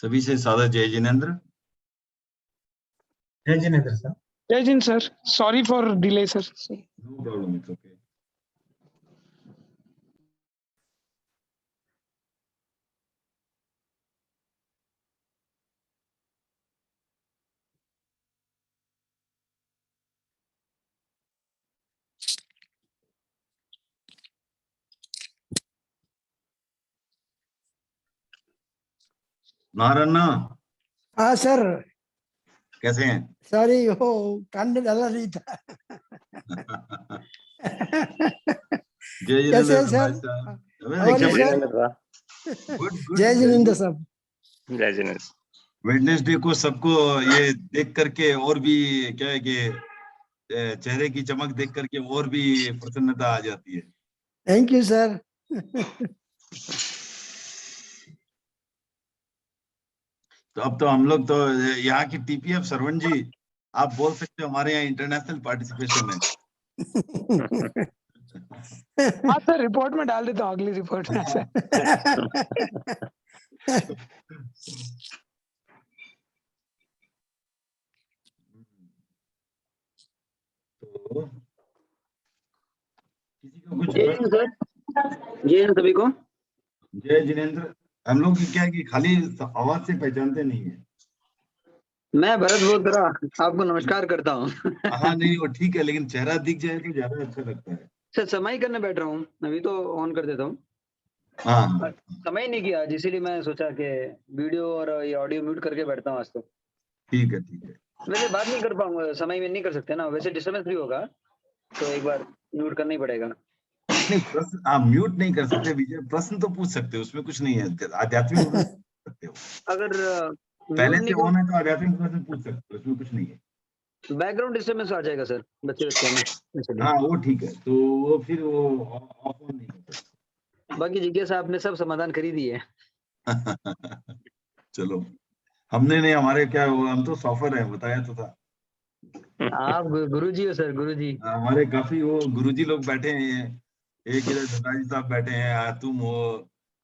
सभी से सादा जय जिनेंद्र। जय Jinendra sir. Jai Jin sir, sorry for delay sir. No problem, it's okay. Narayan हाँ सर, कैसे हैं? सॉरी वो कान में डाला नहीं था। जय कैसे हैं जिनेंद्र भाई सर? साहब। How are you, sir? Good good. जय जिनेंद्र साहब। जय जिनेंद्र। वेडनेसडे को सबको ये देख करके और भी क्या है कि चेहरे की चमक देख करके और भी प्रसन्नता आ जाती है। Thank you sir. तो अब तो हम लोग तो यहाँ की टीपीएफ सरवण जी, आप बोल सकते हो हमारे यहाँ इंटरनेशनल पार्टिसिपेशन है। हाँ सर, रिपोर्ट में डाल देता हूँ, अगली रिपोर्ट में सर। तो किसी को कुछ जय हिंद सर, जय हिंद सभी को। जय जिनेंद्र। हम लोग क्या है कि खाली आवाज से पहचानते नहीं है। मैं भरत बोधरा आपको नमस्कार करता हूँ। हाँ नहीं वो ठीक है, लेकिन चेहरा दिख जाए तो ज्यादा अच्छा लगता है। सर समय करने बैठ रहा हूँ, अभी तो ऑन कर देता हूँ। हाँ समय नहीं किया आज, इसीलिए मैं सोचा कि वीडियो और ये ऑडियो म्यूट करके बैठता हूँ आज तो। ठीक है ठीक है। वैसे बात नहीं कर पाऊंगा, समय में नहीं कर सकते ना, वैसे डिस्टर्बेंस भी होगा तो एक बार म्यूट करना ही पड़ेगा। नहीं प्रश्न आप म्यूट नहीं कर सकते विजय, प्रश्न तो पूछ सकते हो, उसमें कुछ नहीं है। आध्यात्मिक प्रश्न पूछ सकते हो, अगर पहले म्यूट से नहीं ऑन है तो आध्यात्मिक प्रश्न पूछ सकते हो, उसमें कुछ नहीं है। कर, बैकग्राउंड डिस्टर्बेंस आ जाएगा सर, बच्चे में इसलिए। हाँ वो ठीक है, तो वो फिर वो ऑफ ऑन नहीं होता। बाकी जिज्ञासा आपने सब समाधान कर ही दी है। चलो, हमने नहीं, हमारे क्या हम तो सॉफ्टवेयर है, बताया तो था। आप गुरुजी हो सर, गुरुजी। हमारे काफी वो गुरुजी लोग बैठे हैं, एक इधर धनराज साहब बैठे हैं, तुम हो,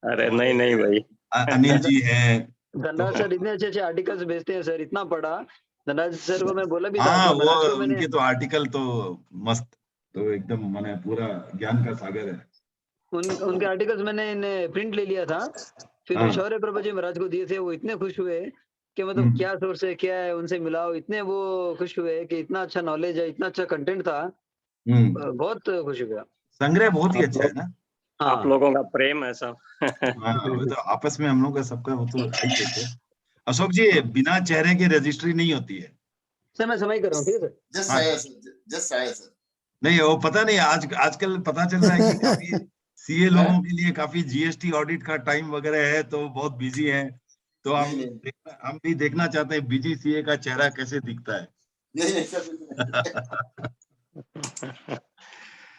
अरे नहीं नहीं भाई, अनिल जी हैं। धनराज सर इतने अच्छे अच्छे आर्टिकल्स भेजते हैं सर, इतना पढ़ा। धनराज सर को मैं बोला भी था हाँ कि वो महाराज को मैंने उनके तो आर्टिकल तो मस्त, तो एकदम माने पूरा ज्ञान का सागर है। उनके आर्टिकल्स मैंने इन्हें प्रिंट ले लिया था, फिर हाँ। शौर्य प्रभा जी महाराज को दिए थे। वो इतने खुश हुए कि मतलब क्या सोर्स है, क्या है, उनसे मिलाओ। इतने वो खुश हुए कि इतना अच्छा नॉलेज है, इतना अच्छा कंटेंट था, बहुत खुश हुआ। संग्रह बहुत ही अच्छा है ना। आप लोगों का प्रेम है सब। हाँ वो तो आपस में हम लोग का सबका वो तो है ही है। अशोक जी, बिना चेहरे के रजिस्ट्री नहीं होती है। सर मैं समय कर रहा हूँ, ठीक है सर। जस्ट आया सर। नहीं वो पता नहीं, आजकल पता चल रहा है कि काफी सीए लोगों के लिए काफी जीएसटी ऑडिट का टाइम वगैरह है, तो बहुत बिजी है। तो हम भी देखना चाहते हैं बिजी सीए का चेहरा कैसे दिखता है। नहीं सर।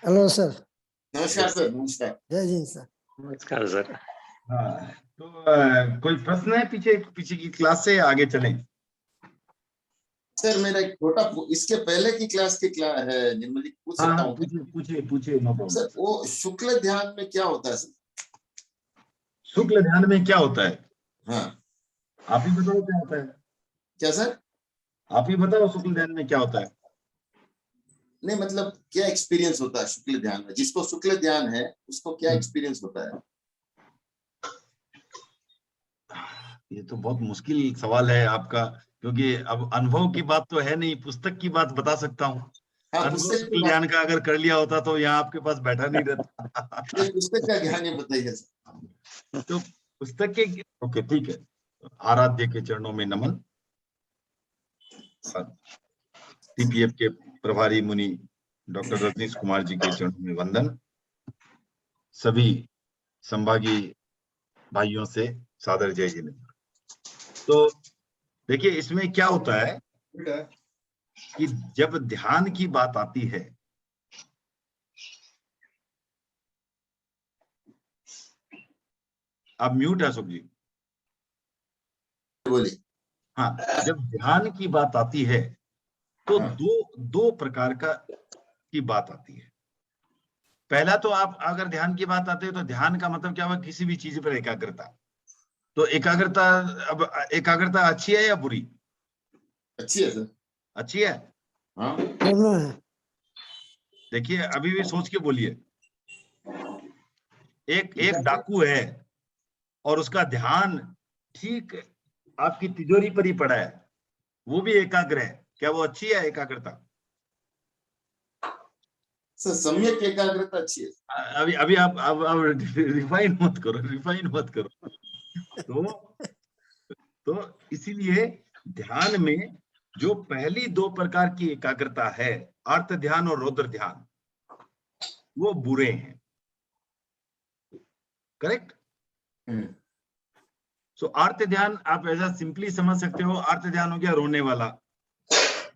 Hello sir. नमस्कार सर। नमस्कार। जय जिन सर। नमस्कार सर। हाँ तो कोई प्रश्न है पीछे की क्लास से आगे चलें? सर मेरा एक छोटा, इसके पहले की क्लास है, निर्मल जी पूछ सकता हूँ? पूछिए नो प्रॉब्लम। सर वो शुक्ल ध्यान में क्या होता है सर? शुक्ल ध्यान में क्या होता है? हाँ आप ही बताओ क्या होता है। क्या सर? आप ही बताओ शुक्ल ध्यान में क्या होता है। नहीं मतलब क्या एक्सपीरियंस होता है शुक्ल ध्यान में? जिसको शुक्ल ध्यान है उसको क्या एक्सपीरियंस होता है? ये तो बहुत मुश्किल सवाल है आपका, क्योंकि अब अनुभव की बात तो है नहीं, पुस्तक की बात बता सकता हूँ। हाँ, अनुभव शुक्ल ध्यान का अगर कर लिया होता तो यहाँ आपके पास बैठा नहीं रहता। पुस्तक का ज्ञान है, बताइए। तो पुस्तक के, ओके ठीक है। आराध्य के चरणों में नमन। टीपीएफ के प्रभारी मुनि डॉक्टर रजनीश कुमार जी के चरणों में वंदन। सभी संभागी भाइयों से सादर जय जिनेंद्र। तो देखिए इसमें क्या होता है कि जब ध्यान की बात आती है, आप म्यूट है अशोक जी। बोलिए। हाँ, जब ध्यान की बात आती है तो दो प्रकार की बात आती है। पहला तो आप अगर ध्यान की बात आती है तो ध्यान का मतलब क्या हुआ, किसी भी चीज पर एकाग्रता। तो एकाग्रता, अब एकाग्रता अच्छी है या बुरी? अच्छी है सर। अच्छी है। हाँ दोनों है। देखिए अभी भी सोच के बोलिए। एक डाकू है और उसका ध्यान ठीक आपकी तिजोरी पर ही पड़ा है, वो भी एकाग्र है, क्या वो अच्छी है एकाग्रता? सर, सम्यक एकाग्रता अच्छी है। अभी अभी आप अब रिफाइन मत करो, रिफाइन मत करो। तो इसीलिए ध्यान में जो पहली दो प्रकार की एकाग्रता है, अर्थ ध्यान और रौद्र ध्यान, वो बुरे हैं। करेक्ट। सो अर्थ ध्यान आप ऐसा सिंपली समझ सकते हो, अर्थ ध्यान हो गया रोने वाला,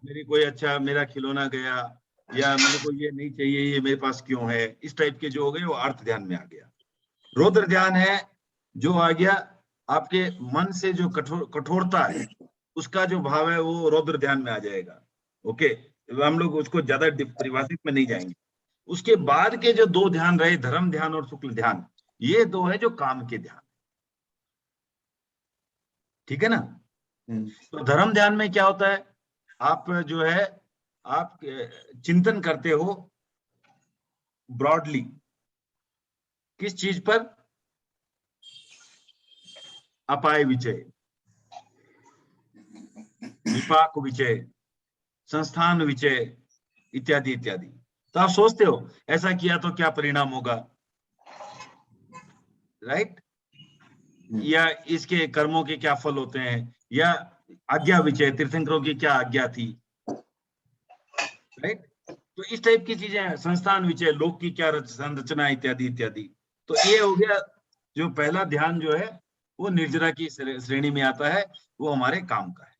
मेरी कोई अच्छा मेरा खिलौना गया, या मेरे को ये नहीं चाहिए, ये मेरे पास क्यों है, इस टाइप के जो हो गए वो अर्थ ध्यान में आ गया। रौद्र ध्यान है जो आ गया आपके मन से जो कठोरता है, उसका जो भाव है वो रौद्र ध्यान में आ जाएगा। ओके, हम लोग उसको ज्यादा परिभाषित में नहीं जाएंगे। उसके बाद के जो दो ध्यान रहे, धर्म ध्यान और शुक्ल ध्यान, ये दो है जो काम के ध्यान। ठीक है ना। तो धर्म ध्यान में क्या होता है, आप जो है आप चिंतन करते हो ब्रॉडली, किस चीज पर? अपाय विचय, विपाक विचय, संस्थान विचय, इत्यादि इत्यादि। तो आप सोचते हो ऐसा किया तो क्या परिणाम होगा, राइट? या इसके कर्मों के क्या फल होते हैं, या आज्ञा विचय, तीर्थंकरों की क्या आज्ञा थी, राइट? तो इस टाइप की चीजें हैं। संस्थान विचय, लोक की क्या संरचना, इत्यादि इत्यादि। तो ये हो गया जो पहला ध्यान जो है वो निर्जरा की श्रेणी में आता है, वो हमारे काम का है।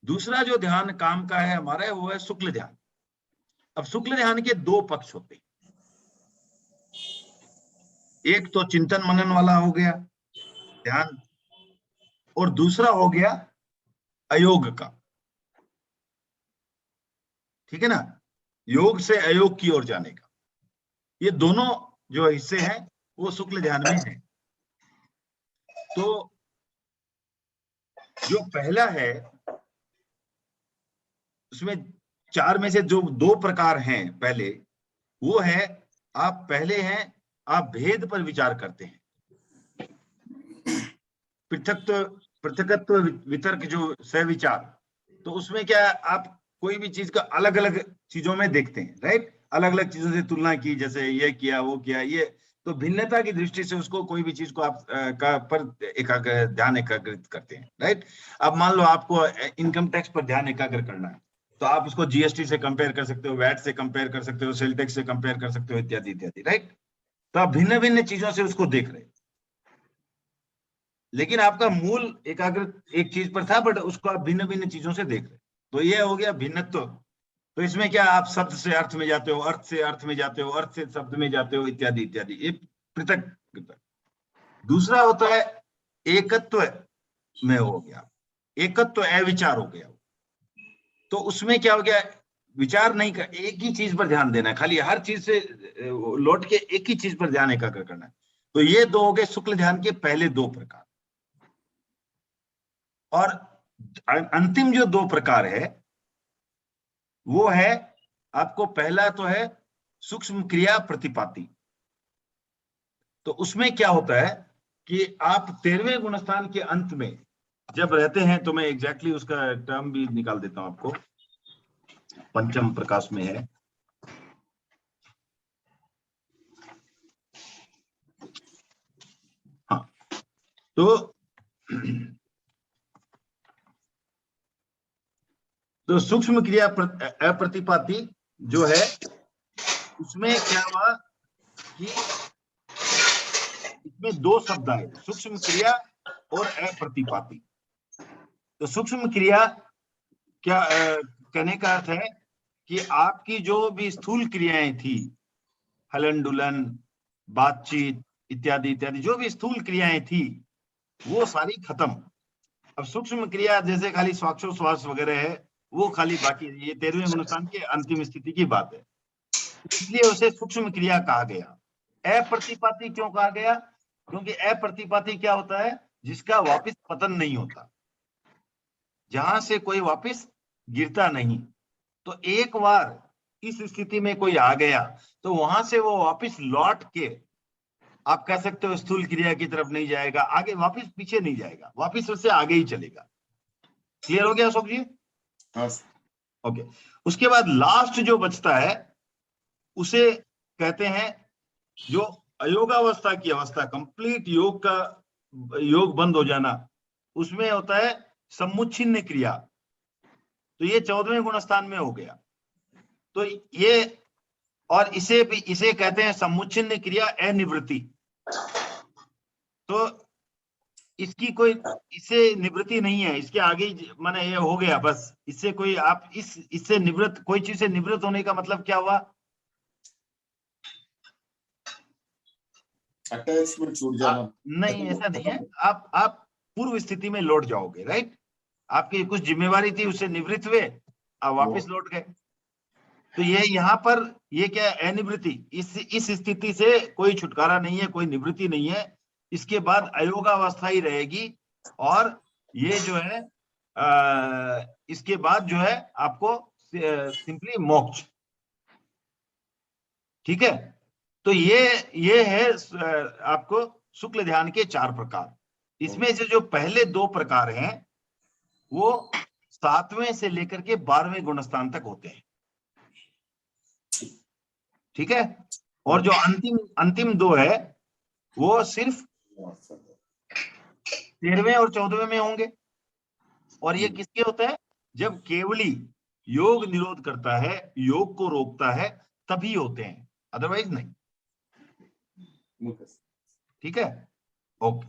दूसरा जो ध्यान काम का है हमारा, वो है शुक्ल ध्यान। अब शुक्ल ध्यान के दो पक्ष होते हैं, एक तो चिंतन मनन वाला हो गया ध्यान, और दूसरा हो गया अयोग का। ठीक है ना, योग से अयोग की ओर जाने का। ये दोनों जो हिस्से हैं वो शुक्ल ध्यान में है। तो जो पहला है उसमें चार में से जो दो प्रकार हैं, पहले वो है आप पहले हैं आप भेद पर विचार करते हैं, पृथकत्व वितर्क जो सविचार। तो उसमें क्या आप कोई भी चीज का अलग अलग चीजों में देखते हैं, राइट? अलग अलग चीजों से तुलना की, जैसे ये किया वो किया, ये तो भिन्नता की दृष्टि से उसको कोई भी चीज को आप का पर ध्यान एकाग्रित करते हैं, राइट? अब मान लो आपको इनकम टैक्स पर ध्यान एकाग्र करना है, तो आप उसको जीएसटी से कंपेयर कर सकते हो, वैट से कंपेयर कर सकते हो, सेल टैक्स से कंपेयर कर सकते हो, इत्यादि इत्यादि, राइट? तो आप भिन्न भिन्न चीजों से उसको देख रहे हैं, लेकिन आपका मूल एकाग्र एक चीज पर था, बट उसको आप भिन्न भिन्न चीजों से देख रहे हैं। तो ये हो गया भिन्नत्व। तो इसमें क्या आप शब्द से अर्थ में जाते हो, अर्थ से अर्थ में जाते हो, अर्थ से शब्द में जाते हो, इत्यादि इत्यादि, ये पृथक। दूसरा होता है एकत्व में हो गया, एकत्व अविचार हो गया। तो उसमें क्या हो गया, विचार नहीं कर, एक ही चीज पर ध्यान देना है, खाली हर चीज से लौट के एक ही चीज पर ध्यान एकाग्र करना है। तो ये दो हो गए शुक्ल ध्यान के पहले दो प्रकार। और अंतिम जो दो प्रकार है वो है आपको, पहला तो है सूक्ष्म क्रिया प्रतिपाती। तो उसमें क्या होता है कि आप 13वें गुणस्थान के अंत में जब रहते हैं, तो मैं एग्जैक्टली उसका टर्म भी निकाल देता हूं आपको, पंचम प्रकाश में है। हाँ, तो सूक्ष्म क्रिया अप्रतिपाती जो है, उसमें क्या हुआ कि इसमें दो शब्द आए, सूक्ष्म क्रिया और अप्रतिपाती। तो सूक्ष्म क्रिया क्या कहने का अर्थ है कि आपकी जो भी स्थूल क्रियाएं थी, हलन डुलन, बातचीत इत्यादि इत्यादि, जो भी स्थूल क्रियाएं थी वो सारी खत्म। अब सूक्ष्म क्रिया जैसे खाली श्वासोश्वास वगैरह है, वो खाली बाकी, ये 13वें गुणस्थान की अंतिम स्थिति की बात है, इसलिए उसे सूक्ष्म क्रिया कहा गया। अप्रतिपाती क्यों कहा गया? क्योंकि अप्रतिपाती क्या होता है? जिसका वापस पतन नहीं होता, जहां से कोई वापस गिरता नहीं। तो एक बार इस स्थिति में कोई आ गया तो वहां से वो वापस लौट के, आप कह सकते हो स्थूल क्रिया की तरफ नहीं जाएगा, आगे वापस पीछे नहीं जाएगा, वापस उससे आगे ही चलेगा। क्लियर हो गया अशोक जी? हाँ। ओके। उसके बाद लास्ट जो बचता है उसे कहते हैं, जो अयोगावस्था की अवस्था, कंप्लीट योग का, योग बंद हो जाना, उसमें होता है समुच्छिन्न क्रिया। तो ये 14वें गुणस्थान में हो गया। तो ये, और इसे कहते हैं समुच्छिन्न क्रिया अनिवृत्ति। तो इसकी कोई, इससे निवृत्ति नहीं है, इसके आगे माने ये हो गया बस, इससे कोई, आप इससे निवृत्त, कोई चीज से निवृत्त होने का मतलब क्या हुआ? अटैचमेंट छूट जाना। नहीं, ऐसा नहीं है, आप पूर्व स्थिति में लौट जाओगे, राइट? आपकी कुछ जिम्मेवारी थी, उससे निवृत्त हुए, आप वापस लौट गए। तो ये यहाँ पर ये क्या है? अनिवृत्ति। इस स्थिति से कोई छुटकारा नहीं है, कोई निवृत्ति नहीं है, इसके बाद अयोगावस्था ही रहेगी। और ये जो है इसके बाद जो है आपको सिंपली मोक्ष। ठीक है? तो ये है आपको शुक्ल ध्यान के 4 प्रकार। इसमें से जो पहले 2 प्रकार हैं वो 7वें से लेकर के 12वें गुणस्थान तक होते हैं। ठीक है? और जो अंतिम 2 है वो सिर्फ 13वें और 14वें में होंगे। और ये किसके होता है? जब केवली योग निरोध करता है, योग को रोकता है, तभी होते हैं, अदरवाइज नहीं। ठीक है? ओके।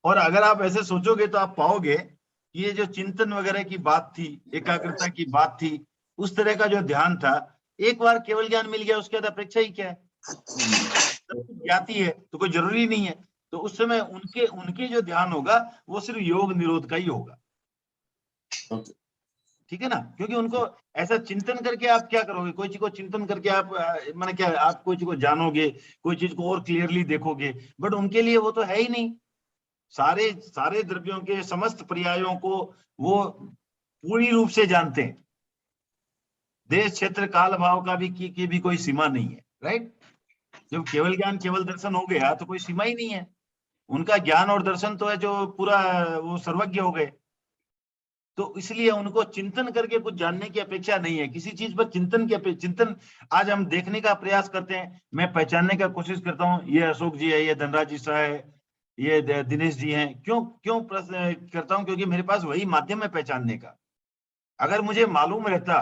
और अगर आप ऐसे सोचोगे तो आप पाओगे कि ये जो चिंतन वगैरह की बात थी, एकाग्रता की बात थी, उस तरह का जो ध्यान था, एक बार केवल ज्ञान मिल गया उसके बाद अपेक्षा ही क्या है? सब कुछ ज्ञाती है तो कोई जरूरी नहीं है। तो उस समय उनके जो ध्यान होगा वो सिर्फ योग निरोध का ही होगा। ठीक है ना? क्योंकि उनको ऐसा चिंतन करके आप क्या करोगे? कोई चीज को चिंतन करके आप माने क्या, आप कोई चीज को जानोगे, कोई चीज को और क्लियरली देखोगे, बट उनके लिए वो तो है ही नहीं। सारे द्रव्यों के समस्त पर्यायों को वो पूरी रूप से जानते हैं। देश क्षेत्र काल भाव का भी की भी कोई सीमा नहीं है, राइट? जब केवल ज्ञान केवल दर्शन हो गया तो कोई सीमा ही नहीं है। उनका ज्ञान और दर्शन तो है जो पूरा वो सर्वज्ञ हो गए। तो इसलिए उनको चिंतन करके कुछ जानने की अपेक्षा नहीं है। किसी चीज पर चिंतन आज हम देखने का प्रयास करते हैं, मैं पहचानने का कोशिश करता हूँ, ये अशोक जी है, ये धनराज जी शाह है, ये दिनेश जी हैं। क्यों प्रश्न करता हूँ? क्योंकि मेरे पास वही माध्यम है पहचानने का। अगर मुझे मालूम रहता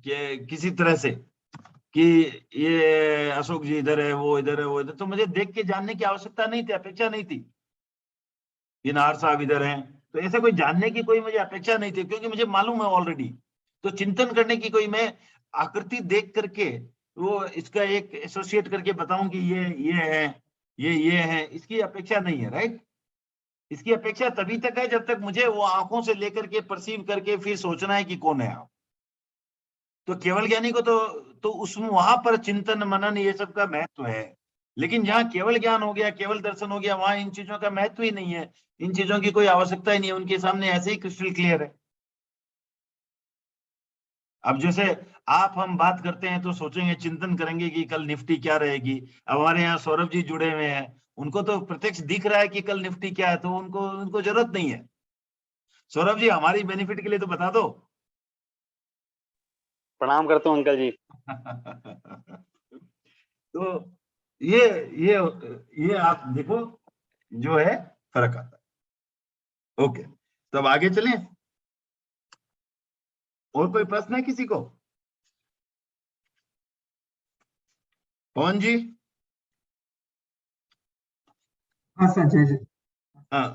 कि किसी तरह से कि ये अशोक जी इधर है, वो इधर है, वो इधर, तो मुझे देख के जानने की आवश्यकता नहीं थी, अपेक्षा नहीं थी। ये नाहर साहब इधर हैं, तो ऐसे कोई जानने की कोई मुझे अपेक्षा नहीं थी, क्योंकि मुझे मालूम है ऑलरेडी। तो चिंतन करने की कोई, मैं आकृति देख करके वो इसका एक एसोसिएट करके बताऊं कि ये है, ये है, इसकी अपेक्षा नहीं है, राइट? इसकी अपेक्षा तभी तक है जब तक मुझे वो आंखों से लेकर के परसीव करके फिर सोचना है कि कौन है आप। तो केवल ज्ञानी को तो उसमें वहां पर चिंतन मनन ये सब का महत्व है। लेकिन जहाँ केवल ज्ञान हो गया, केवल दर्शन हो गया, वहां इन चीजों का महत्व ही नहीं है, इन चीजों की कोई आवश्यकता ही नहीं है, उनके सामने ऐसे ही क्रिस्टल क्लियर है। अब जैसे हम बात करते हैं तो सोचेंगे, चिंतन करेंगे कि कल निफ्टी क्या रहेगी। अब हमारे यहाँ सौरभ जी जुड़े हुए हैं, उनको तो प्रत्यक्ष दिख रहा है कि कल निफ्टी क्या है, तो उनको जरूरत नहीं है। सौरभ जी हमारी बेनिफिट के लिए तो बता दो। प्रणाम करता हूँ अंकल जी। तो ये आप देखो जो है फर्क आता है। ओके, तो अब आगे चलें। और कोई प्रश्न है किसी को? पवन जी? हाँ सर, जय जय हाँ,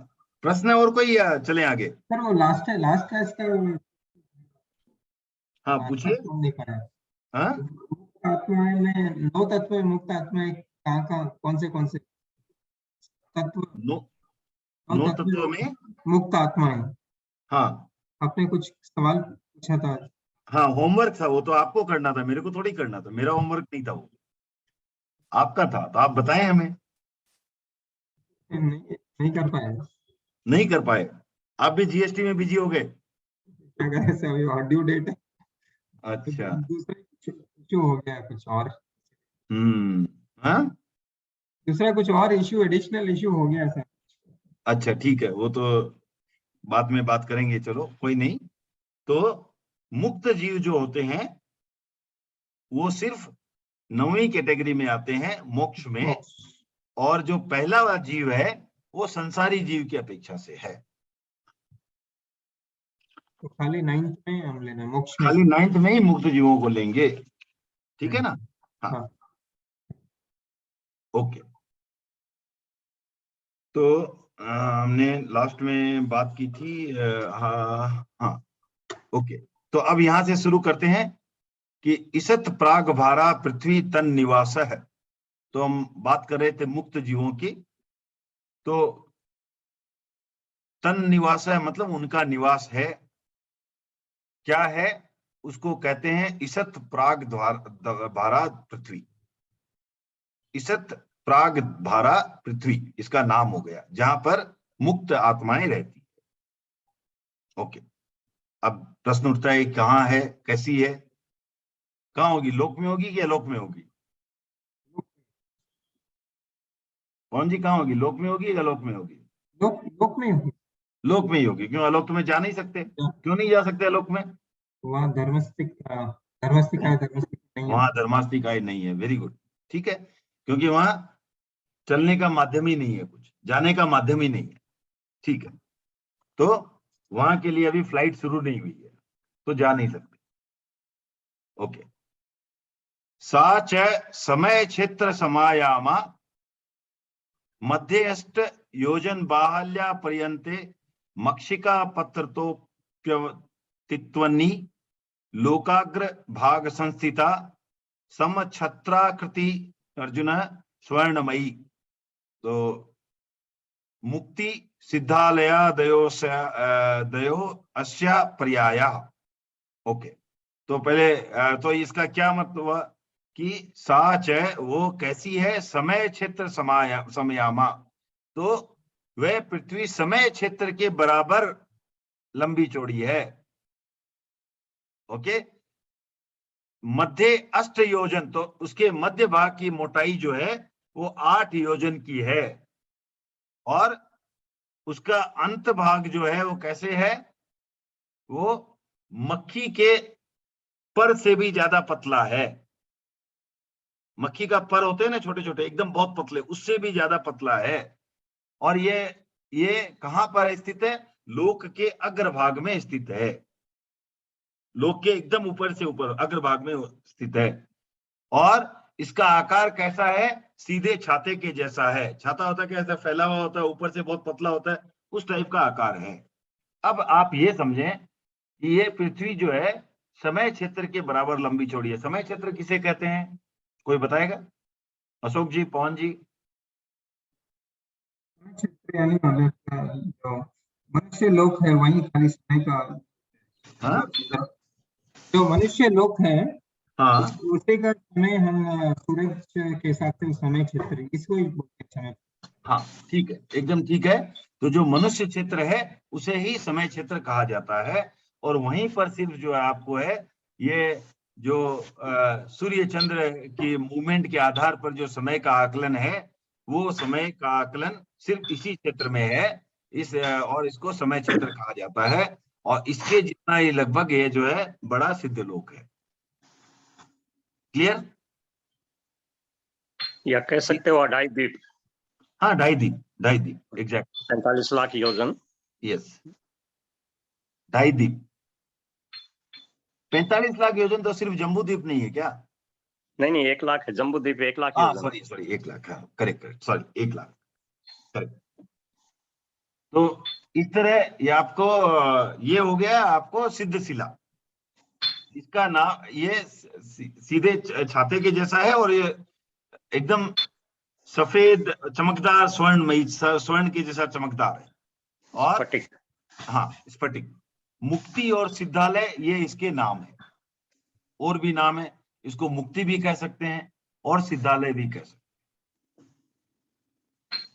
प्रश्न है और कोई या चलें आगे? सर। वो लास्ट क्लास का हाँ पूछिए। कौन नहीं पढ़ा है? हाँ, मुक्त आत्माएं में, नौ तत्व में मुक्त आत्माएं कहाँ कौन से तत्व? नो नौ तत्व में मुक्त आत्माएं। हाँ आपने कुछ सवाल पूछा था। हाँ, होमवर्क था वो, तो आपको करना था, मेरे को थोड़ी करना था। मेरा होमवर्क नहीं था वो, आपका था। तो आप बताएं हमें। नहीं कर पाए। नहीं कर पाए? आप भी जीएसटी में बिजी हो गए? अगर ऐसे अभी और ड्यू डेट है, अच्छा। दूसरा इशू हो गया कुछ और। हाँ, दूसरा कुछ और इशू, एडिशनल इशू हो गया सर। अच्छा ठीक है, वो तो बाद में बात करेंगे, चलो कोई नहीं। तो मुक्त जीव जो होते हैं वो सिर्फ 9वीं कैटेगरी में आते हैं, मोक्ष में। और जो पहला वाला जीव है वो संसारी जीव की अपेक्षा से है। तो खाली 9th में हम लेना, मोक्ष में। खाली 9th में ही मुक्त जीवों को लेंगे, ठीक है ना? हाँ, ओके। तो हमने लास्ट में बात की थी। हाँ, ओके। तो अब यहां से शुरू करते हैं कि इसत प्राग भारा पृथ्वी तन निवास है। तो हम बात कर रहे थे मुक्त जीवों की। तो तन निवास है मतलब उनका निवास है, क्या है? उसको कहते हैं इसत प्राग भारा पृथ्वी। इसत प्राग भारा पृथ्वी इसका नाम हो गया, जहां पर मुक्त आत्माएं रहती है। ओके, अब प्रश्न उठता है कहाँ है, कैसी है, कहाँ होगी? लोक में होगी कि अलोक में होगी? कौन जी कहाँ होगी? लोक में होगी या अलोक में होगी? लोक में होगी। लोक में ही होगी। क्यों? अलोक में जा नहीं सकते? क्यों नहीं जा सकते अलोक में? वहाँ धर्मस्थिका नहीं है। वहां धर्मास्तिकाय नहीं है। वेरी गुड, ठीक है। क्योंकि वहां चलने का माध्यम ही नहीं है, कुछ जाने का माध्यम ही नहीं है, ठीक है। तो वहां के लिए अभी फ्लाइट शुरू नहीं हुई है, तो जा नहीं सकते। ओके। सा च समय क्षेत्र समायामा मध्यस्थ योजन बाहल्या पर्यन्ते मक्षिका पत्रतोप्यतित्वनि लोकाग्र भाग संस्थिता समछत्राकृति अर्जुन स्वर्णमयी। तो मुक्ति सिद्धालया दयो अस्या पर्याया। ओके, तो पहले तो इसका क्या मतलब हुआ कि साच है वो कैसी है? समय क्षेत्र समयामा, तो वह पृथ्वी समय क्षेत्र के बराबर लंबी चौड़ी है। ओके। मध्य अष्ट योजन, तो उसके मध्य भाग की मोटाई जो है वो 8 योजन की है। और उसका अंत भाग जो है वो कैसे है? वो मक्खी के पर से भी ज्यादा पतला है। मक्खी का पर होते हैं ना छोटे छोटे, एकदम बहुत पतले, उससे भी ज्यादा पतला है। और ये कहां पर स्थित है? लोक के अग्रभाग में स्थित है। लोक के एकदम ऊपर से ऊपर अग्रभाग में स्थित है। और इसका आकार कैसा है? सीधे छाते के जैसा है। छाता होता है कैसा? फैला हुआ होता है, ऊपर से बहुत पतला होता है, उस टाइप का आकार है। अब आप ये समझें कि ये पृथ्वी जो है समय क्षेत्र के बराबर लंबी चौड़ी है। समय क्षेत्र किसे कहते हैं? कोई बताएगा? अशोक जी, पवन जी? क्षेत्र यानी मतलब जो मनुष्य लोक है वही खाली समय का। हाँ जो मनुष्य लोक है हाँ उसी का समय हम सूरज के हिसाब से समय क्षेत्र, इसको ही बोलते हैं समय। हाँ, ठीक है, एकदम ठीक है। तो जो मनुष्य क्षेत्र है उसे ही समय क्षेत्र कहा जाता है। और वहीं पर सिर्फ जो है आपको है ये जो सूर्य चंद्र की मूवमेंट के आधार पर जो समय का आकलन है, वो समय का आकलन सिर्फ इसी क्षेत्र में है। और इसको समय क्षेत्र कहा जाता है। और इसके जितना ये लगभग ये जो है बड़ा सिद्ध लोक है। क्लियर? या कह सकते हो 2.5 द्वीप, हाँ 2.5 द्वीप एग्जैक्ट, 45 लाख योजन। यस 2.5 द्वीप। 45 लाख योजन तो सिर्फ जम्बू द्वीप नहीं है क्या? नहीं 1 लाख है, जम्बू द्वीप 1 लाख हाँ योजन। सॉरी 1 लाख, हाँ करेक्ट सॉरी 1 लाख करेक्ट। तो इस तरह ये आपको ये हो गया आपको सिद्धशिला। इसका नाम ये सीधे छाते के जैसा है और ये एकदम सफेद चमकदार स्वर्ण के जैसा चमकदार है। और स्फटिक। हाँ स्फटिक। मुक्ति और सिद्धालय ये इसके नाम है, और भी नाम है, इसको मुक्ति भी कह सकते हैं और सिद्धालय भी कह सकते हैं।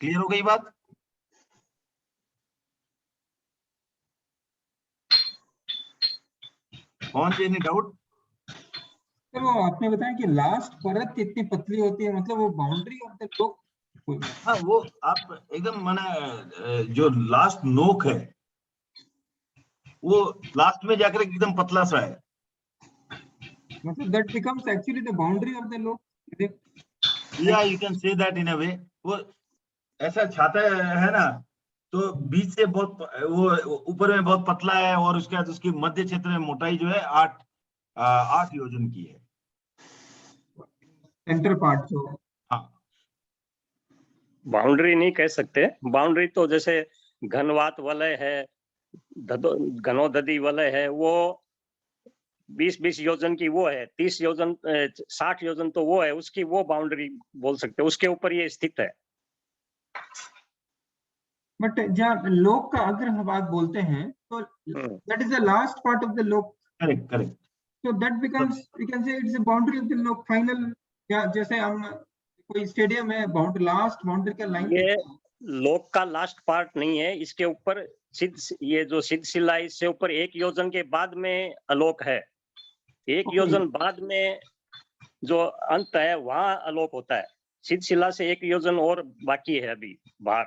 क्लियर हो गई बात? कौन सी एनी डाउट? तो वो आपने बताया कि लास्ट परत इतनी पतली होती है, मतलब वो बाउंड्री ऑफ द लोक। हाँ वो आप एकदम माने जो लास्ट नोक है वो लास्ट में जाकर एकदम पतला सा है, मतलब that becomes actually the boundary of the लोक। या you can say that in a way. वो ऐसा छाता है ना, तो बीच से बहुत वो ऊपर में बहुत पतला है और उसके बाद उसकी मध्य क्षेत्र में मोटाई जो है 8 योजन की है, सेंटर पार्ट जो। हाँ बाउंड्री नहीं कह सकते, बाउंड्री तो जैसे घनवात वलय है, घनोदधी वलय है, वो 20-20 योजन की वो है, 30 योजन 60 योजन तो वो है, उसकी वो बाउंड्री बोल सकते हैं, उसके ऊपर ये स्थित है। बट जहाँ लोक का अग्रभाग बोलते हैं तो that is the last part of the लोक। Correct. So that becomes, we can say it's a boundary of the look final। या जैसे हम कोई स्टेडियम है, बाउंड्री लास्ट बाउंड्री का लाइन। ये लोक का लास्ट पार्ट नहीं है, इसके ऊपर ये जो सिद्धशिला है, इससे ऊपर 1 योजन के बाद में अलोक है, 1 योजन बाद में जो अंत है वहां अलोक होता है। सिद्धशिला से 1 योजन और बाकी है अभी बाहर।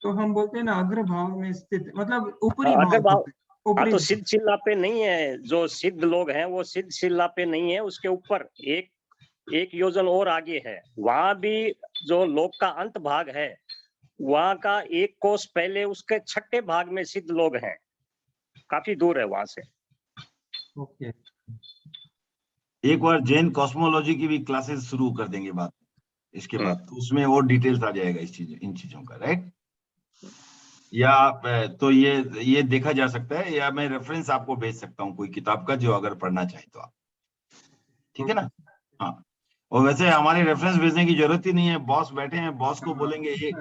तो हम बोलते हैं ना अग्रभाग में स्थित, मतलब ऊपरी अग्रभाग। हाँ ऊपरी तो सिद्धशिला पे नहीं है, जो सिद्ध लोग हैं वो सिद्धशिला पे नहीं है, उसके ऊपर एक योजन और आगे है, वहां भी जो लोक का अंत भाग है वहां का 1 कोस पहले उसके 6ठे भाग में सिद्ध लोग हैं, काफी दूर है वहां से। ओके। एक बार जैन कॉस्मोलॉजी की भी क्लासेस शुरू कर देंगे बात इसके बाद, तो उसमें और डिटेल्स आ जाएगा इन चीजों का, राइट? या तो ये देखा जा सकता है, या मैं रेफरेंस आपको भेज सकता हूँ कोई किताब का, जो अगर पढ़ना चाहे तो आप, ठीक है ना? हाँ, और वैसे हमारे रेफरेंस भेजने की जरूरत ही नहीं है, बॉस बैठे हैं, बॉस को बोलेंगे ये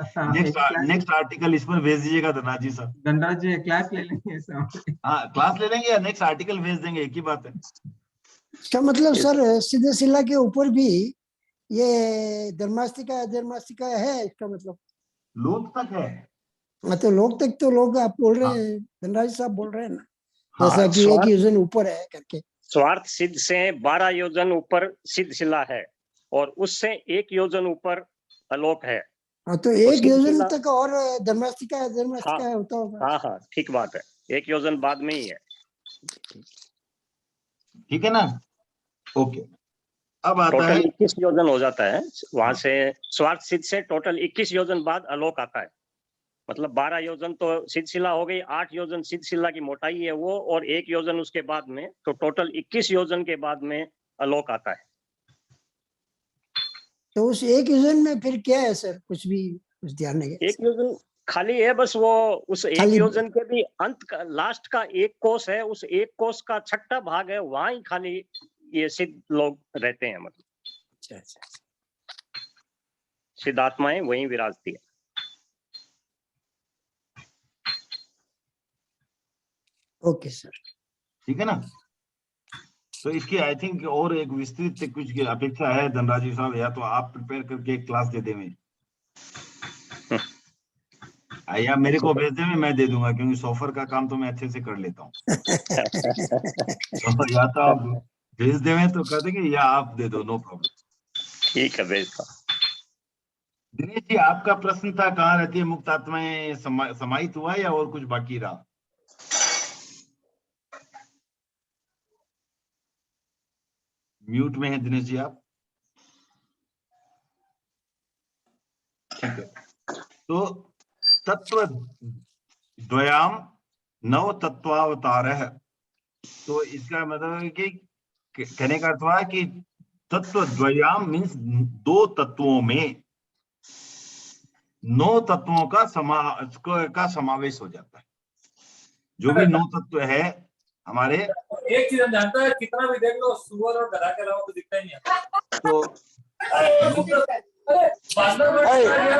नेक्स्ट आर्टिकल इस पर भेज दीजिएगा धनराज जी साहब। धनराज जी क्लास ले लेंगे। हाँ क्लास ले लेंगे या नेक्स्ट आर्टिकल भेज देंगे, एक ही बात है। इसका मतलब सर सिद्धशिला के ऊपर भी ये धर्मास्तिका है, इसका मतलब लोक तक है। तो लोग तक तो लोग आप बोल रहे हैं, धनराज साहब बोल रहे हैं ना, जैसा कि 1 योजन ऊपर है करके। स्वार्थ सिद्ध से 12 योजन ऊपर सिद्धशिला है और उससे 1 योजन ऊपर अलोक है। हाँ तो 1 योजन तक और धर्मास्तिका होता होगा। हाँ ठीक बात है, 1 योजन बाद में ही है। ठीक है ना? ओके, अब आता टोटल है 21 योजन हो जाता है वहां से, स्वार्थ सिद्ध से टोटल 21 योजन बाद अलोक आता है। मतलब 12 योजन तो सिद्धशिला हो गई, 8 योजन सिद्धशिला की मोटाई है वो, और 1 योजन उसके बाद में, तो टोटल 21 योजन के बाद में अलोक आता है। तो उस 1 योजन में फिर क्या है सर, कुछ ध्यान नहीं है? 1 योजन खाली है बस, वो उस 1 योजन के भी अंत का लास्ट का 1 कोस है, उस 1 कोस का 6ठा भाग है, वहां ही खाली ये सिद्ध लोग रहते हैं। मतलब अच्छा। सिद्ध आत्माएं वहीं विराजती है। ओके सर, ठीक है ना? तो इसकी आई थिंक और एक विस्तृत कुछ की अपेक्षा है धनराज जी साहब, या तो आप प्रिपेयर करके एक क्लास दे दें, या मेरे को भेज दें, मैं दे दूंगा, क्योंकि सोफर का काम तो मैं अच्छे से कर लेता हूँ। तो या तो आप भेज दें तो कर देंगे, या आप दे दो, नो प्रॉब्लम। ठीक है, भेजता। दिनेश जी, आपका प्रश्न था कहाँ रहती है मुक्त आत्माएं, समाहित हुआ या और कुछ बाकी रहा? म्यूट में है दिनेश जी आप। तो तत्व द्वयाम नव तत्वावतारः, तो इसका मतलब है कि कहने का अर्थ हुआ कि तत्व द्वयाम मीन्स दो तत्वों में 9 तत्वों का समावेश हो जाता है। जो भी 9 तत्व है हमारे, एक चीज हम जानते हैं, कितना भी देख लो सुअर और गधा के अलावा तो दिखता ही नहीं है। तो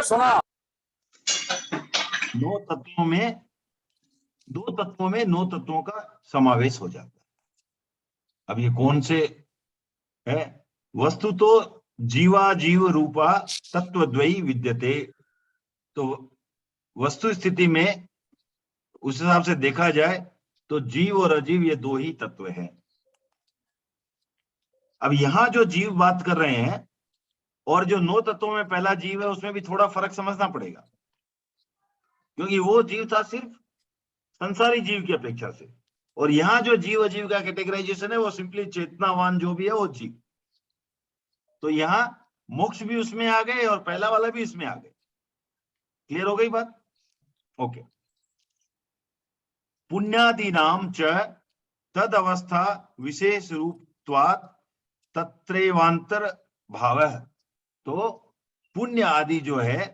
सुना 9 तत्वों में 2 तत्वों में 9 तत्वों का समावेश हो जाता है। अब ये कौन से है? वस्तु तो जीवा जीव रूपा तत्वद्वयी विद्यते। तो वस्तु स्थिति में उस हिसाब से देखा जाए तो जीव और अजीव ये 2 ही तत्व हैं। अब यहां जो जीव बात कर रहे हैं और जो 9 तत्वों में पहला जीव है, उसमें भी थोड़ा फर्क समझना पड़ेगा, क्योंकि वो जीव था सिर्फ संसारी जीव की अपेक्षा से, और यहाँ जो जीव अजीव का कैटेगराइजेशन है वो सिंपली चेतनावान जो भी है वो जीव। तो यहाँ मोक्ष भी उसमें आ गए और पहला वाला भी इसमें आ गए। क्लियर हो गई बात? ओके। पुण्यादीनाम च तद अवस्था विशेष रूपत्वात् तत्रैवांतर भावः। तो पुण्य आदि जो है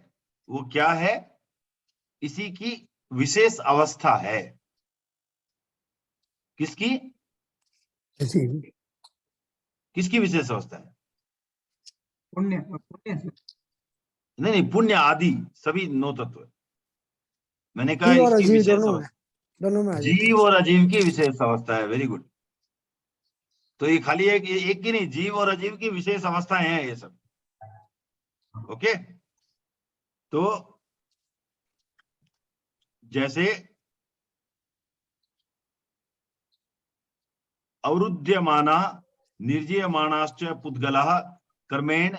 वो क्या है? इसी की विशेष अवस्था है। किसकी? किसकी विशेष अवस्था है? पुण्य नहीं, पुण्य आदि सभी 9 तत्व। मैंने कहा जीव और इसकी अजीव विशेष दोनों में अवस्था, आ जाते जीव हैं। और अजीव की विशेष अवस्था है। Very good. तो ये खाली एक की नहीं, जीव और अजीव की विशेष अवस्थाएं हैं ये सब। ओके। तो जैसे अवरुध्यमाना निर्जीयमानाश्च पुद्गलः कर्मेण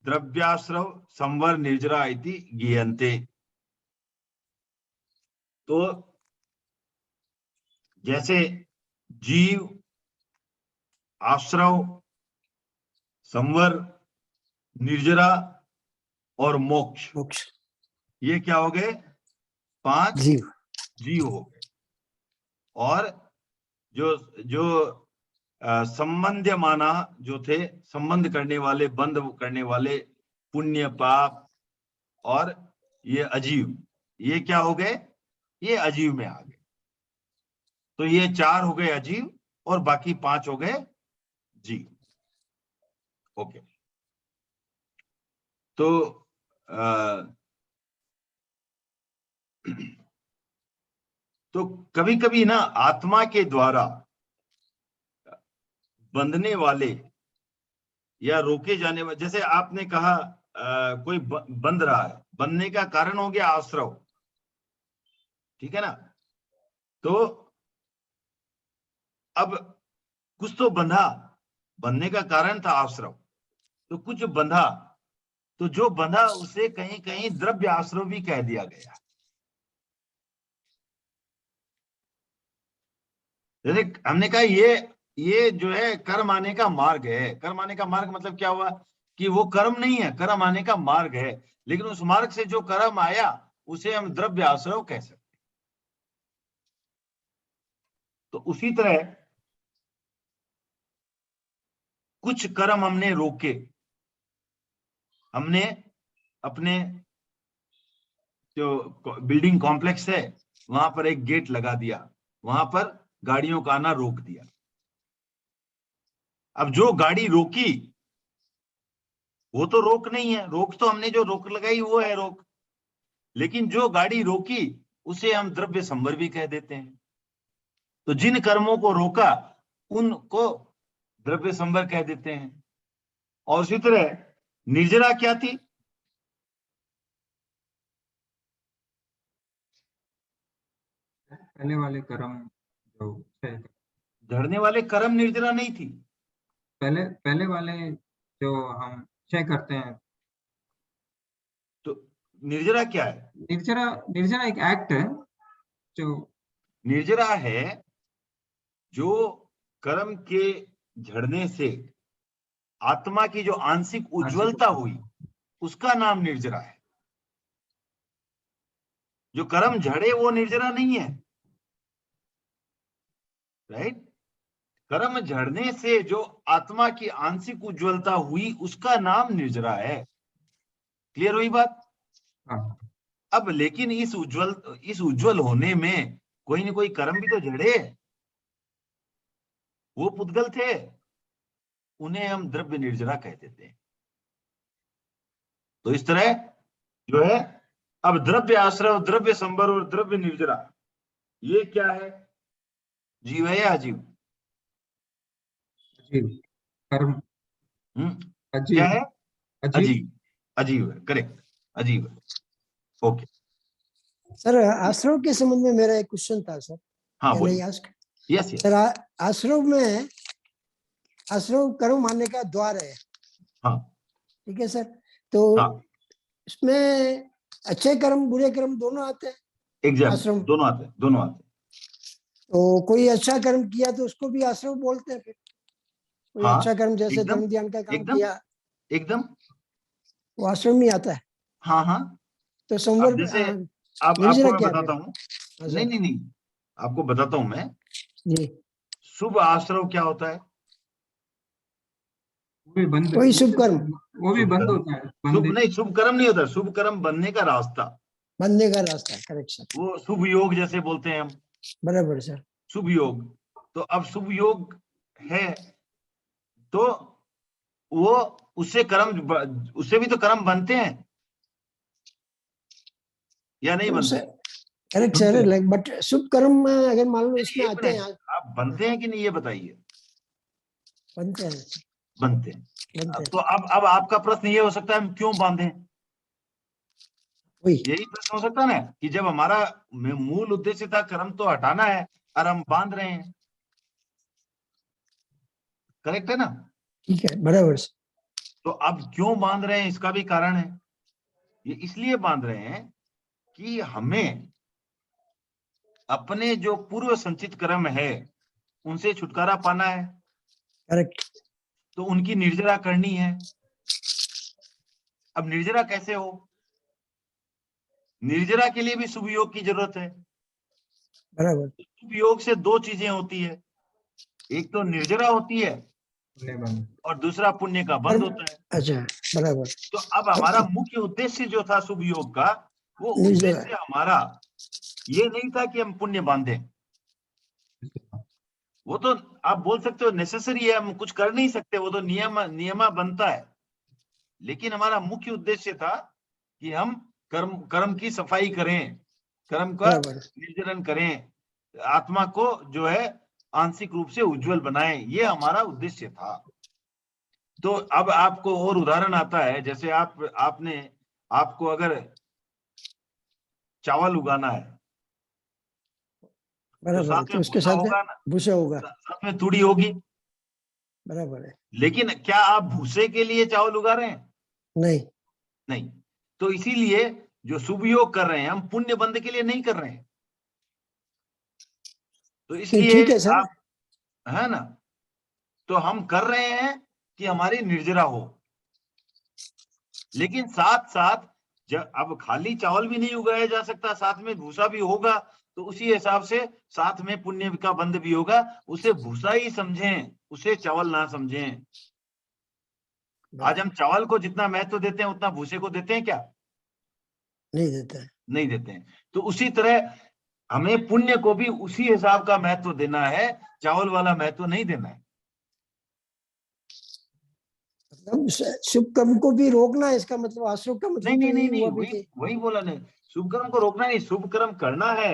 द्रव्याश्रव संवर निर्जरा इति गीयन्ते। तो जैसे जीव, आश्रव, संवर, निर्जरा और मोक्ष, ये क्या हो गए? 5 जीव हो गए। और जो संबंध माना जो थे, संबंध करने वाले, बंध करने वाले, पुण्य पाप और ये अजीव, ये क्या हो गए? ये अजीव में आ गए। तो ये 4 हो गए अजीव और बाकी 5 हो गए जीव। ओके। तो तो कभी कभी ना आत्मा के द्वारा बंधने वाले या रोके जाने वाले, जैसे आपने कहा कोई बंध रहा है, बंधने का कारण हो गया आश्रव, ठीक है ना? तो अब कुछ तो बंधा, बंधने का कारण था आश्रव, तो कुछ बंधा, तो जो बंधा उसे कहीं कहीं द्रव्य आश्रव भी कह दिया गया। जैसे हमने कहा ये जो है कर्म आने का मार्ग है। कर्म आने का मार्ग मतलब क्या हुआ? कि वो कर्म नहीं है, कर्म आने का मार्ग है, लेकिन उस मार्ग से जो कर्म आया उसे हम द्रव्य आश्रव कह सकते। तो उसी तरह कुछ कर्म हमने रोके, हमने अपने जो बिल्डिंग कॉम्प्लेक्स है वहां पर एक गेट लगा दिया, वहां पर गाड़ियों का आना रोक दिया। अब जो गाड़ी रोकी वो तो रोक नहीं है, रोक तो हमने जो रोक लगाई वो है रोक, लेकिन जो गाड़ी रोकी उसे हम द्रव्य संवर भी कह देते हैं। तो जिन कर्मों को रोका उनको द्रव्य संवर कह देते हैं। और उसी तरह निर्जरा क्या थी? पहले वाले कर्म जो झड़ने वाले कर्म निर्जरा नहीं थी। पहले वाले जो हम क्षय करते हैं। तो निर्जरा क्या है? निर्जरा एक एक्ट है जो निर्जरा है जो कर्म के झड़ने से आत्मा की जो आंशिक उज्ज्वलता हुई उसका नाम निर्जरा है। जो कर्म झड़े वो निर्जरा नहीं है, राइट। कर्म झड़ने से जो आत्मा की आंशिक उज्ज्वलता हुई उसका नाम निर्जरा है। क्लियर हुई बात? हाँ। अब लेकिन इस उज्जवल होने में कोई न कोई कर्म भी तो झड़े। वो पुद्गल थे, उन्हें हम द्रव्य निर्जरा कह देते हैं। तो इस तरह जो है, अब द्रव्य आश्रव, द्रव्य संबर और द्रव्य निर्जरा, ये क्या है? जीव है या अजीव? अजीव। कर्म क्या है? अजीव। अजीव है, करेक्ट, अजीव है। ओके सर, आश्रव के संबंध में मेरा एक क्वेश्चन था सर। हाँ Can I बोलिए। ask? यस सर, आश्रव में, आश्रव कर्म मानने का द्वार है, हाँ ठीक है सर। तो हाँ इसमें अच्छे कर्म बुरे कर्म दोनों आते हैं एग्जैक्ट, आश्रम। दोनों आते हैं, दोनों आते हैं। तो कोई अच्छा कर्म किया तो उसको भी आश्रव बोलते हैं फिर। कोई हाँ, अच्छा कर्म जैसे एकदम, धर्म ध्यान का काम एकदम, किया, एकदम, वो आश्रम में आता है। हाँ हाँ। तो अब संवर जैसे अब निर्जरा आपको मैं क्या बताता है? हूँ, हाँ नहीं सर नहीं नहीं, आपको बताता हूँ मैं। जी। शुभ आश्रव क्या होता है? वो भी बंद, कोई शुभ कर्म वो भी शुभ बंद कर्म। होता है, शुभ बंद। नहीं, शुभ कर्म नहीं होता, शुभ कर्म बनने का रास्ता, बनने का रास्ता है, करेक्ट सर, वो शुभ योग जैसे बोलते हैं हम, बराबर सर। शुभ योग। तो अब शुभ योग है तो वो उससे उससे भी तो कर्म बनते हैं या नहीं बनते? करेक्ट सर, लाइक बट शुभ कर्म अगर मान लो इसमें एक आते हैं, मिनट, आप बनते हैं कि नहीं ये बताइए? बनते हैं, बनते हैं। बनते हैं। तो अब आपका प्रश्न ये हो सकता है हम क्यों बांधें? वही यही प्रश्न हो सकता है ना कि जब हमारा मूल उद्देश्य था कर्म तो हटाना है और हम बांध रहे हैं। करेक्ट है ना? ठीक है, बराबर सर। तो अब क्यों बांध रहे हैं इसका भी कारण है। ये इसलिए बांध रहे हैं कि हमें अपने जो पूर्व संचित कर्म है उनसे छुटकारा पाना है, करेक्ट। तो उनकी निर्जरा करनी है। अब निर्जरा कैसे हो? निर्जरा के लिए भी शुभ योग की जरूरत है। बराबर। शुभ योग से दो चीजें होती है, एक तो निर्जरा होती है और दूसरा पुण्य का बंध होता है। अच्छा, बराबर। तो अब हमारा मुख्य उद्देश्य जो था शुभ योग का, वो निर्जरा। उद्देश्य हमारा ये नहीं था कि हम पुण्य बांधें। वो तो आप बोल सकते हो नेसेसरी है, हम कुछ कर नहीं सकते, वो तो नियमा बनता है। लेकिन हमारा मुख्य उद्देश्य था कि हम कर्म की सफाई करें, कर्म का बराबर। निर्जरन करें, आत्मा को जो है आंशिक रूप से उज्जवल बनाएं, ये हमारा उद्देश्य था। तो अब आपको और उदाहरण आता है, जैसे आपको अगर चावल उगाना है तो बराबर है, साथ तो में उसके भूसा साथ होगा ना, भूसा होगा। साथ में तूड़ी होगी। बराबर है। लेकिन क्या आप भूसे के लिए चावल उगा रहे हैं? नहीं। नहीं। तो इसीलिए जो शुभ योग कर रहे हैं हम पुण्य बंध के लिए नहीं कर रहे हैं। तो इसलिए ठीक है सर। आप, है ना, तो हम कर रहे हैं कि हमारी निर्जरा हो। लेकिन साथ साथ जब अब खाली चावल भी नहीं उगाया जा सकता, साथ में भूसा भी होगा, तो उसी हिसाब से साथ में पुण्य का बंध भी होगा। उसे भूसा ही समझें, उसे चावल ना समझें। आज हम चावल को जितना महत्व देते हैं उतना भूसे को देते हैं क्या? नहीं देता है। नहीं देते हैं। तो उसी तरह हमें पुण्य को भी उसी हिसाब का महत्व देना है, चावल वाला महत्व नहीं देना है। मतलब शुभ कर्म को भी रोकना है, इसका मतलब आश्रम का मतलब नहीं तो नहीं यही नहीं, हुआ भी वही बोला नहीं, शुभ कर्म को रोकना नहीं, शुभ कर्म करना है।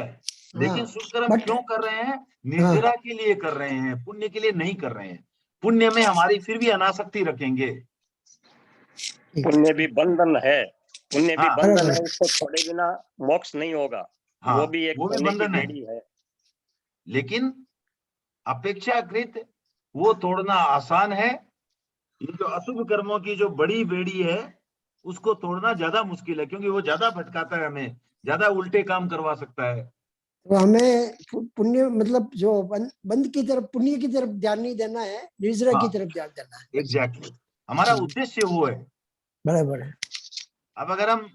लेकिन हाँ, शुभ कर्म बट क्यों कर रहे हैं? हाँ, निर्जरा के लिए कर रहे हैं, पुण्य के लिए नहीं कर रहे हैं। पुण्य में हमारी फिर भी अनासक्ति रखेंगे। पुण्य भी बंधन है, पुण्य भी हाँ बंधन है, उसको छोड़े बिना मोक्ष नहीं होगा। हाँ, वो भी एक वो भी सोने की बंधन है, बेड़ी है। लेकिन अपेक्षाकृत वो तोड़ना आसान है। ये जो अशुभ कर्मों की जो बड़ी बेड़ी है उसको तोड़ना ज्यादा मुश्किल है, क्योंकि वो ज्यादा भटकाता है, हमें ज्यादा उल्टे काम करवा सकता है। तो हमें पुण्य मतलब जो बंद की तरफ, पुण्य की तरफ ध्यान नहीं देना है, निर्जरा की हाँ तरफ ध्यान देना है। एग्जैक्टली, हमारा उद्देश्य वो है। बराबर है। अब अगर हम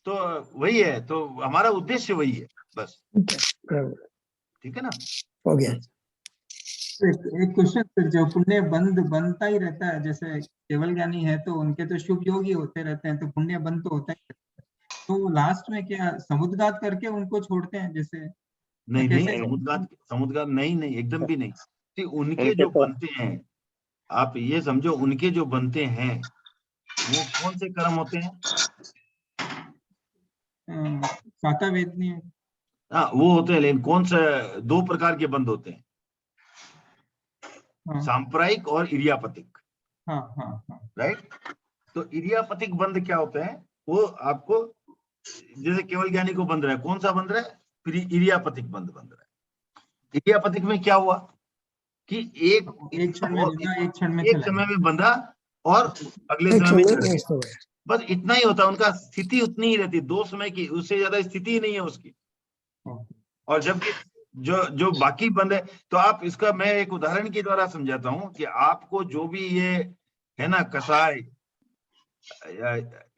तो वही है, तो हमारा उद्देश्य वही है बस, बराबर, ठीक है ना। हो गया। एक क्वेश्चन फिर, जो पुण्य बनता ही रहता है, जैसे केवल ज्ञानी है तो उनके तो शुभ योग ही होते रहते हैं, तो पुण्य बन तो होता ही रहता है। तो लास्ट में क्या समुद्रघात करके उनको छोड़ते हैं जैसे, नहीं नहीं, कैसे? समुद्रघात नहीं नहीं, एकदम भी नहीं। कि उनके उनके जो तो बनते हैं, आप ये समझो, उनके जो बनते हैं वो कौन से कर्म होते हैं? साता वेदनी। हाँ वो होते हैं, लेकिन कौन सा, 2 प्रकार के बंद होते हैं, हाँ सांप्रदायिक और इरियापतिक, हाँ हाँ हाँ। राइट। तो इरियापतिक बंद क्या होते हैं? वो आपको, जैसे केवल ज्ञानी को बंद रहा है, कौन सा बंद रहा है? फिर इरियापतिक बंद रहा है। इरियापतिक में क्या हुआ कि एक क्षण में बंधा, एक क्षण में एक चला समय में बंधा और अगले एक समय में चला समय गया। नष्ट हो गया। बस इतना ही होता है, उनका स्थिति उतनी ही रहती, 2 समय की, उससे ज्यादा स्थिति ही नहीं है उसकी। और जबकि जो बाकी बंद है, तो आप इसका मैं एक उदाहरण के द्वारा समझाता हूं कि आपको जो भी ये है ना, कसाय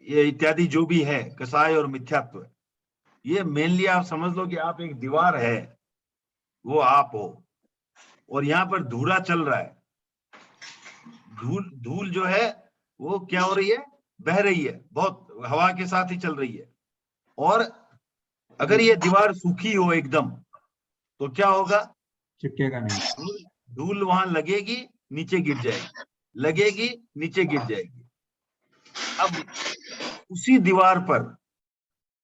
ये इत्यादि जो भी है, कसाय और मिथ्यात्व, ये मेनली आप समझ लो कि आप एक दीवार है, वो आप हो, और यहाँ पर धूरा चल रहा है। धूल जो है वो क्या हो रही है? बह रही है, बहुत हवा के साथ ही चल रही है। और अगर ये दीवार सूखी हो एकदम, तो क्या होगा? चिपकेगा नहीं। धूल वहां लगेगी, नीचे गिर जाएगी, लगेगी, नीचे गिर जाएगी। अब उसी दीवार पर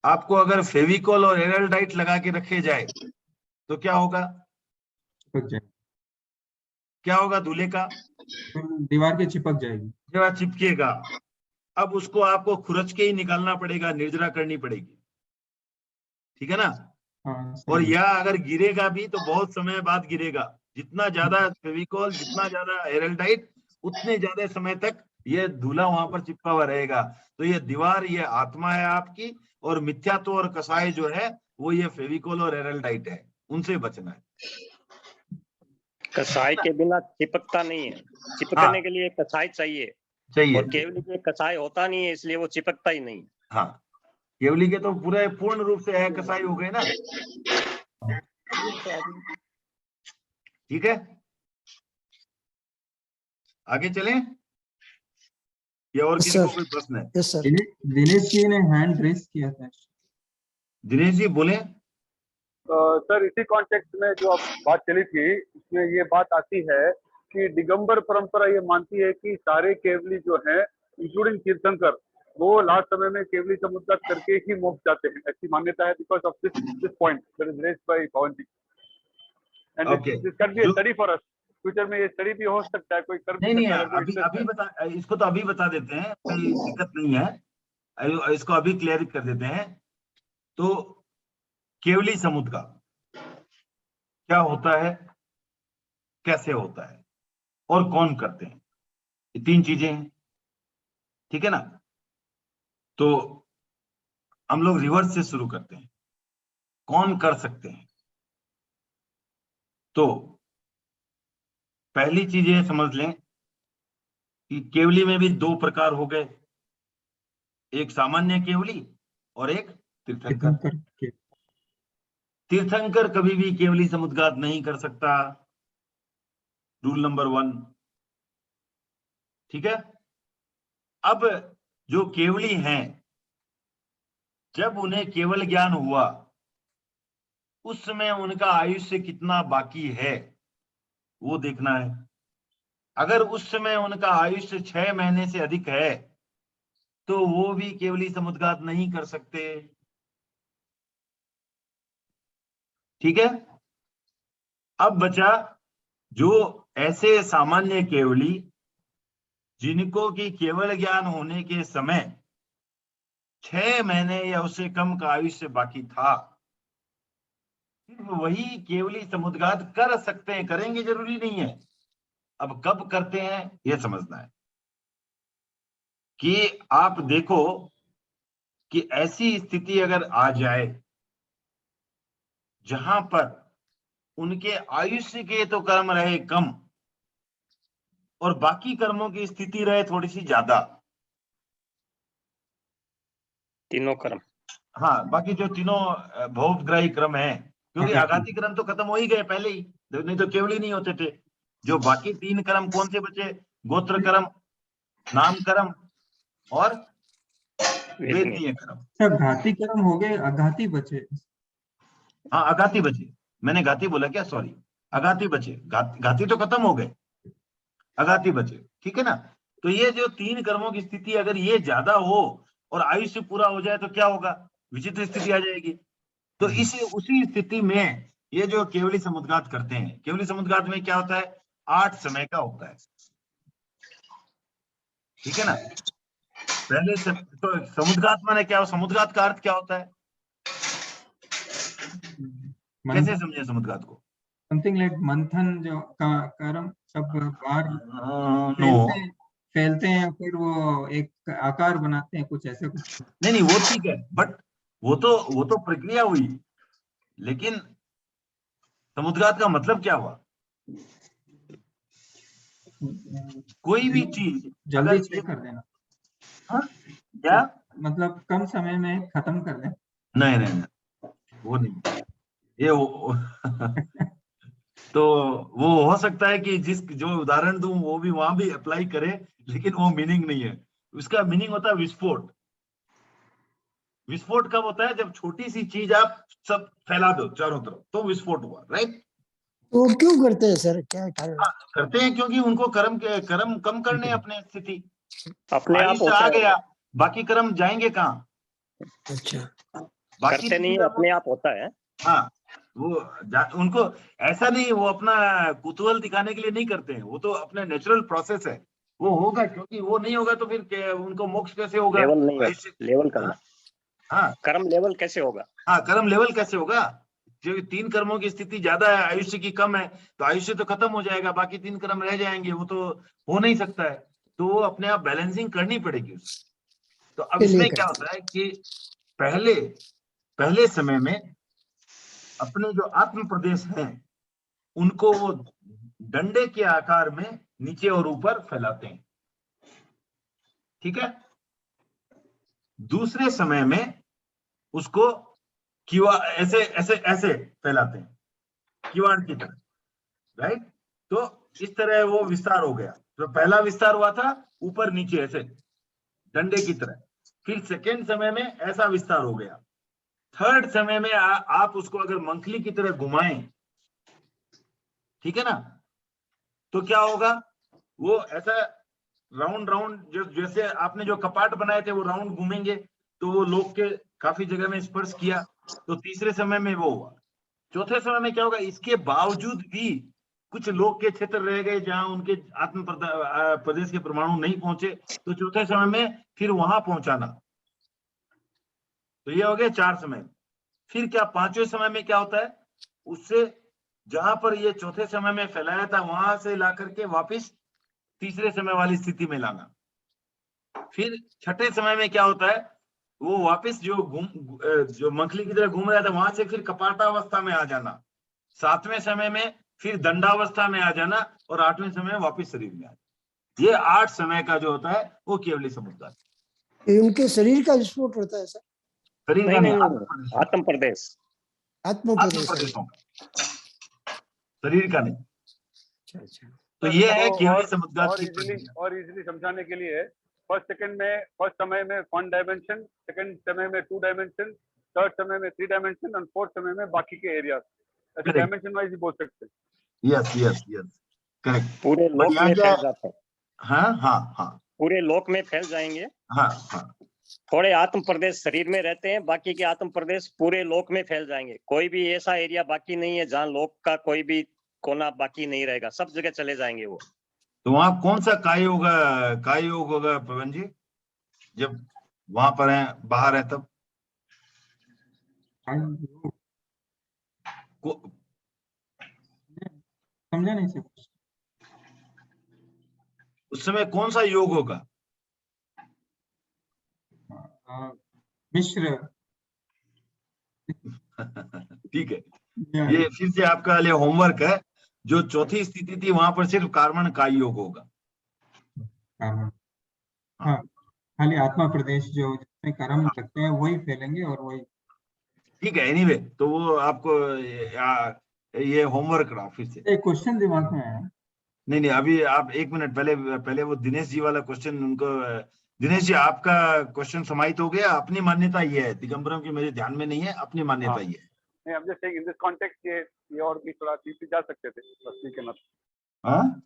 आपको अगर फेविकॉल और एरल्डाइट लगा के रखे जाए तो क्या होगा? चिपक जाएगी, क्या होगा धूले का? दीवार के चिपक जाएगी। दीवार चिपकेगा। अब उसको आपको खुरच के ही निकालना पड़ेगा, निर्जरा करनी पड़ेगी, ठीक है ना। हाँ और सही। यह अगर गिरेगा भी तो बहुत समय बाद गिरेगा। जितना ज्यादा फेविकॉल, जितना ज्यादा एरल्डाइट, उतने ज्यादा समय तक ये धूला वहां पर चिपका हुआ रहेगा। तो ये दीवार, ये आत्मा है आपकी, और मिथ्यात्व और कसाय जो है वो ये फेविकॉल और एरल्डाइट है, उनसे बचना है। कसाई के बिना चिपकता नहीं है, चिपकने हाँ, के लिए कसाई चाहिए, चाहिए। और केवल के कसाई होता नहीं है, इसलिए वो चिपकता ही नहीं। हाँ, केवली के तो पूरे पूर्ण रूप से है कसाई हो गए ना, ठीक है। आगे चलें या और किसी को कोई प्रश्न है? Yes sir. दिनेश जी ने हैंड रेस किया था। दिनेश जी बोले। सर इसी कॉन्टेक्स्ट में जो अब बात चली थी, इसमें ये बात आती है कि दिगंबर परंपरा ये मानती है कि सारे केवली जो हैं, इंक्लूडिंग तीर्थंकर, वो लास्ट समय में केवली समुद्रघात करके ही मोक्ष जाते हैं, ऐसी मान्यता है, because of this point that is raised by Pawan ji. And this can be a study for us, future में ये स्टडी भी हो सकता है, कोई कर भी नहीं, सकता है, अगर कोई अभी बता, इसको तो अभी बता देते हैं, कोई दिक्कत नहीं है, इसको अभी क्लियर कर देते हैं। तो केवली समुद्र का क्या होता है, कैसे होता है, और कौन करते हैं, ये 3 चीजें हैं, ठीक है ना। तो हम लोग रिवर्स से शुरू करते हैं, कौन कर सकते हैं। तो पहली चीज ये समझ लें कि केवली में भी 2 प्रकार हो गए, एक सामान्य केवली और एक तीर्थंकर। तीर्थंकर कभी भी केवली समुद्रघात नहीं कर सकता, रूल नंबर 1, ठीक है। अब जो केवली हैं, जब उन्हें केवल ज्ञान हुआ, उस समय उनका आयुष्य कितना बाकी है वो देखना है। अगर उस समय उनका आयुष्य 6 महीने से अधिक है तो वो भी केवली समुद्रघात नहीं कर सकते, ठीक है। अब बचा जो ऐसे सामान्य केवली जिनको कि केवल ज्ञान होने के समय 6 महीने या उससे कम का आयुष्य बाकी था, सिर्फ वही केवली समुद्रघात कर सकते हैं, करेंगे जरूरी नहीं है। अब कब करते हैं यह समझना है कि आप देखो कि ऐसी स्थिति अगर आ जाए जहां पर उनके आयुष्य के तो कर्म रहे कम और बाकी कर्मों की स्थिति रहे थोड़ी सी ज्यादा, तीनों कर्म, हाँ, बाकी जो तीनों बहुग्राही क्रम है, क्योंकि आघाती क्रम तो खत्म हो ही गए पहले ही, नहीं तो केवल ही नहीं होते थे। जो बाकी 3 क्रम कौन से बचे? गोत्र क्रम, नाम क्रम और वेदनीय क्रम। सब घाती क्रम हो गए, अघाती बचे। हाँ, अघाती बचे। मैंने घाती बोला क्या? सॉरी, अघाती बचे। घाती तो खत्म हो गए, अघाती बचे। ठीक है ना? तो ये जो 3 कर्मों की स्थिति अगर ये ज्यादा हो और आयुष्य पूरा हो जाए तो क्या होगा? विचित्र स्थिति आ जाएगी। तो उसी स्थिति में ये जो केवली समुद्घात करते हैं, केवली समुद्घात में क्या होता है? 8 समय का होता है। ठीक है ना? पहले तो समुद्घात माने क्या हो? समुद्घात का अर्थ क्या होता है? कैसे समझे समुद्घात को? समथिंग लाइक मंथन जो कर्म सब बाहर नो, फैलते हैं, फिर वो एक आकार बनाते हैं, कुछ ऐसे कुछ। नहीं, वो ठीक है, बट वो तो प्रक्रिया हुई, लेकिन समुद्घात का मतलब क्या हुआ? कोई भी चीज जल्दी चेक कर देना। हाँ, क्या मतलब कम समय में खत्म कर दें? नहीं, वो नहीं, ये तो वो हो सकता है कि जो उदाहरण दूं वो भी वहां भी अप्लाई करे, लेकिन वो मीनिंग नहीं है। उसका मीनिंग होता है विस्फोट। विस्फोट कब होता है? जब छोटी सी चीज आप सब फैला दो चारों तरफ, तो विस्फोट हुआ, राइट? तो क्यों करते हैं सर, क्या कारण? करते हैं क्योंकि उनको कर्म कम करने अपने स्थिति, अपने आप आयुष्य आ गया, बाकी कर्म जाएंगे कहाँ? अच्छा, बाकी करते नहीं, अपने आप होता है। हाँ, वो उनको ऐसा नहीं, वो अपना कुतूहल दिखाने के लिए नहीं करते हैं, वो तो अपने नेचुरल प्रोसेस है, वो होगा। क्योंकि वो नहीं होगा तो फिर उनको मोक्ष कैसे होगा? लेवल नहीं है, लेवल करना। हाँ, कर्म लेवल कैसे होगा? हाँ, कर्म लेवल कैसे होगा? क्योंकि 3 कर्मों की स्थिति ज्यादा है, आयुष्य की कम है, तो आयुष्य तो खत्म हो जाएगा, बाकी 3 कर्म रह जाएंगे, वो तो हो नहीं सकता है। तो वो अपने आप बैलेंसिंग करनी पड़ेगी उसकी। तो अब इसमें क्या होता है कि पहले समय में अपने जो आत्म प्रदेश हैं उनको वो डंडे के आकार में नीचे और ऊपर फैलाते हैं। ठीक है? दूसरे समय में उसको ऐसे ऐसे ऐसे फैलाते हैं, किवाड़ की तरह, राइट? तो इस तरह वो विस्तार हो गया। तो पहला विस्तार हुआ था ऊपर नीचे ऐसे डंडे की तरह, फिर सेकेंड समय में ऐसा विस्तार हो गया, थर्ड समय में आप उसको अगर मंखली की तरह घुमाएं, ठीक है ना, तो क्या होगा? वो ऐसा राउंड राउंड, जैसे आपने जो कपाट बनाए थे वो राउंड घूमेंगे, तो वो लोग के काफी जगह में स्पर्श किया। तो तीसरे समय में वो हुआ। चौथे समय में क्या होगा? इसके बावजूद भी कुछ लोग के क्षेत्र रह गए जहां उनके आत्म प्रदेश के परमाणु नहीं पहुंचे, तो चौथे समय में फिर वहां पहुंचाना। तो ये हो गया 4 समय। फिर क्या 5वें समय में क्या होता है? उससे जहां पर ये चौथे समय में फैलाया था वहां से ला करके वापिस तीसरे समय वाली स्थिति में लाना। फिर छठे समय में क्या होता है? वो वापस जो मखली की तरह घूम रहा था वहां से फिर कपाटावस्था में आ जाना। 7वें समय में फिर दंडावस्था में आ जाना, और 8वें समय में वापस शरीर में आ जाना। ये 8 समय का जो होता है वो केवली समुद्घात। उनके शरीर का विस्फोट होता है सर? शरीर का नहीं, आत्म प्रदेश, आत्म प्रदेश, शरीर का नहीं। अच्छा। तो ये है केवली समुद्घात की प्रक्रिया। और इजीली समझाने के लिए फर्स्ट समय में 1 डायमेंशन, सेकंड समय में 2 डायमेंशन, थर्ड समय में 3 डायमेंशन और फोर्थ समय में बाकी के एरिया। ऐसे डायमेंशन वाइज ही बोल सकते हैं। Yes, correct. पूरे लोक में फैल जाता है। हाँ, पूरे लोक में फैल जाएंगे। हाँ। थोड़े आत्म प्रदेश शरीर में रहते हैं, बाकी के आत्म प्रदेश पूरे लोक में फैल जाएंगे। कोई भी ऐसा एरिया बाकी नहीं है जहाँ लोक का कोई भी कोना बाकी नहीं रहेगा, सब जगह चले जाएंगे वो। तो वहां कौन सा काय योग होगा पवन जी, जब वहां पर है, बाहर है तब? समझा नहीं सर। उस समय कौन सा योग होगा? मिश्र। ठीक है, ये फिर से आपका लिए होमवर्क है। जो चौथी स्थिति थी वहां पर सिर्फ कार्बन का योग होगा। हाँ, खाली आत्मा प्रदेश जो जिसमें कर्म लगते हैं वही फैलेंगे और वही। ठीक है, एनीवे तो वो आपको ये होमवर्क रहा फिर से। एक क्वेश्चन दिमाग में आया। नहीं अभी आप 1 मिनट पहले वो दिनेश जी वाला क्वेश्चन उनको, दिनेश जी आपका क्वेश्चन समाहित हो गया। अपनी मान्यता ये है, दिगंबरम की मेरे ध्यान में नहीं है, अपनी मान्यता ये है। नहीं, I'm just saying in this context ये और भी थोड़ा डीपली जा सकते थे, बस ठीक है ना। हाँ,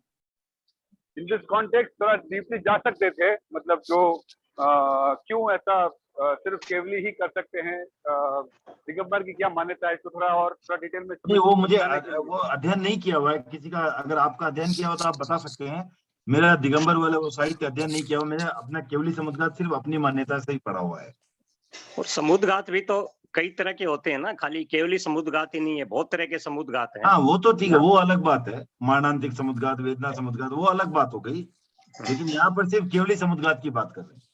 इन दिस कॉन्टेक्स्ट थोड़ा डीपली जा सकते थे, मतलब जो क्यों ऐसा सिर्फ केवली ही कर सकते हैं, दिगंबर की क्या मान्यता है, इसको थोड़ा डिटेल में नहीं वो मुझे समझाने के लिए। वो अध्ययन नहीं किया हुआ है किसी का। अगर आपका अध्ययन किया हो तो आप बता सकते हैं। मेरा दिगंबर वाला वो साहित्य अध्ययन नहीं किया हुआ, मैंने अपना केवली समुद्रघात सिर्फ अपनी मान्यता से ही पढ़ा हुआ है। और समुद्रघात भी तो कई तरह के होते हैं ना, खाली केवली समुद्रघात ही नहीं है, बहुत तरह के समुद्रघात हैं। हाँ वो तो ठीक है, वो अलग बात है। मारणांतिक समुद्रघात, वेदना समुद्रघात, वो अलग बात हो गई। लेकिन यहाँ पर सिर्फ केवली समुद्रघात की बात कर रहे हैं।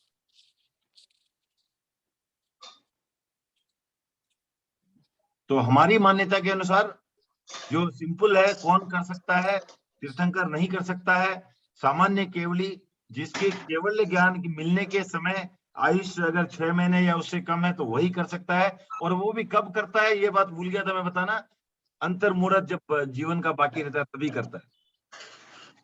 तो हमारी मान्यता के अनुसार जो सिंपल है, कौन कर सकता है? तीर्थंकर नहीं कर सकता है। सामान्य केवली जिसके केवल ज्ञान की मिलने के समय आयुष अगर 6 महीने या उससे कम है तो वही कर सकता है। और वो भी कब करता है, ये बात भूल गया था मैं बताना। अंतर्मुहूर्त जब जीवन का बाकी रहता है तभी करता है।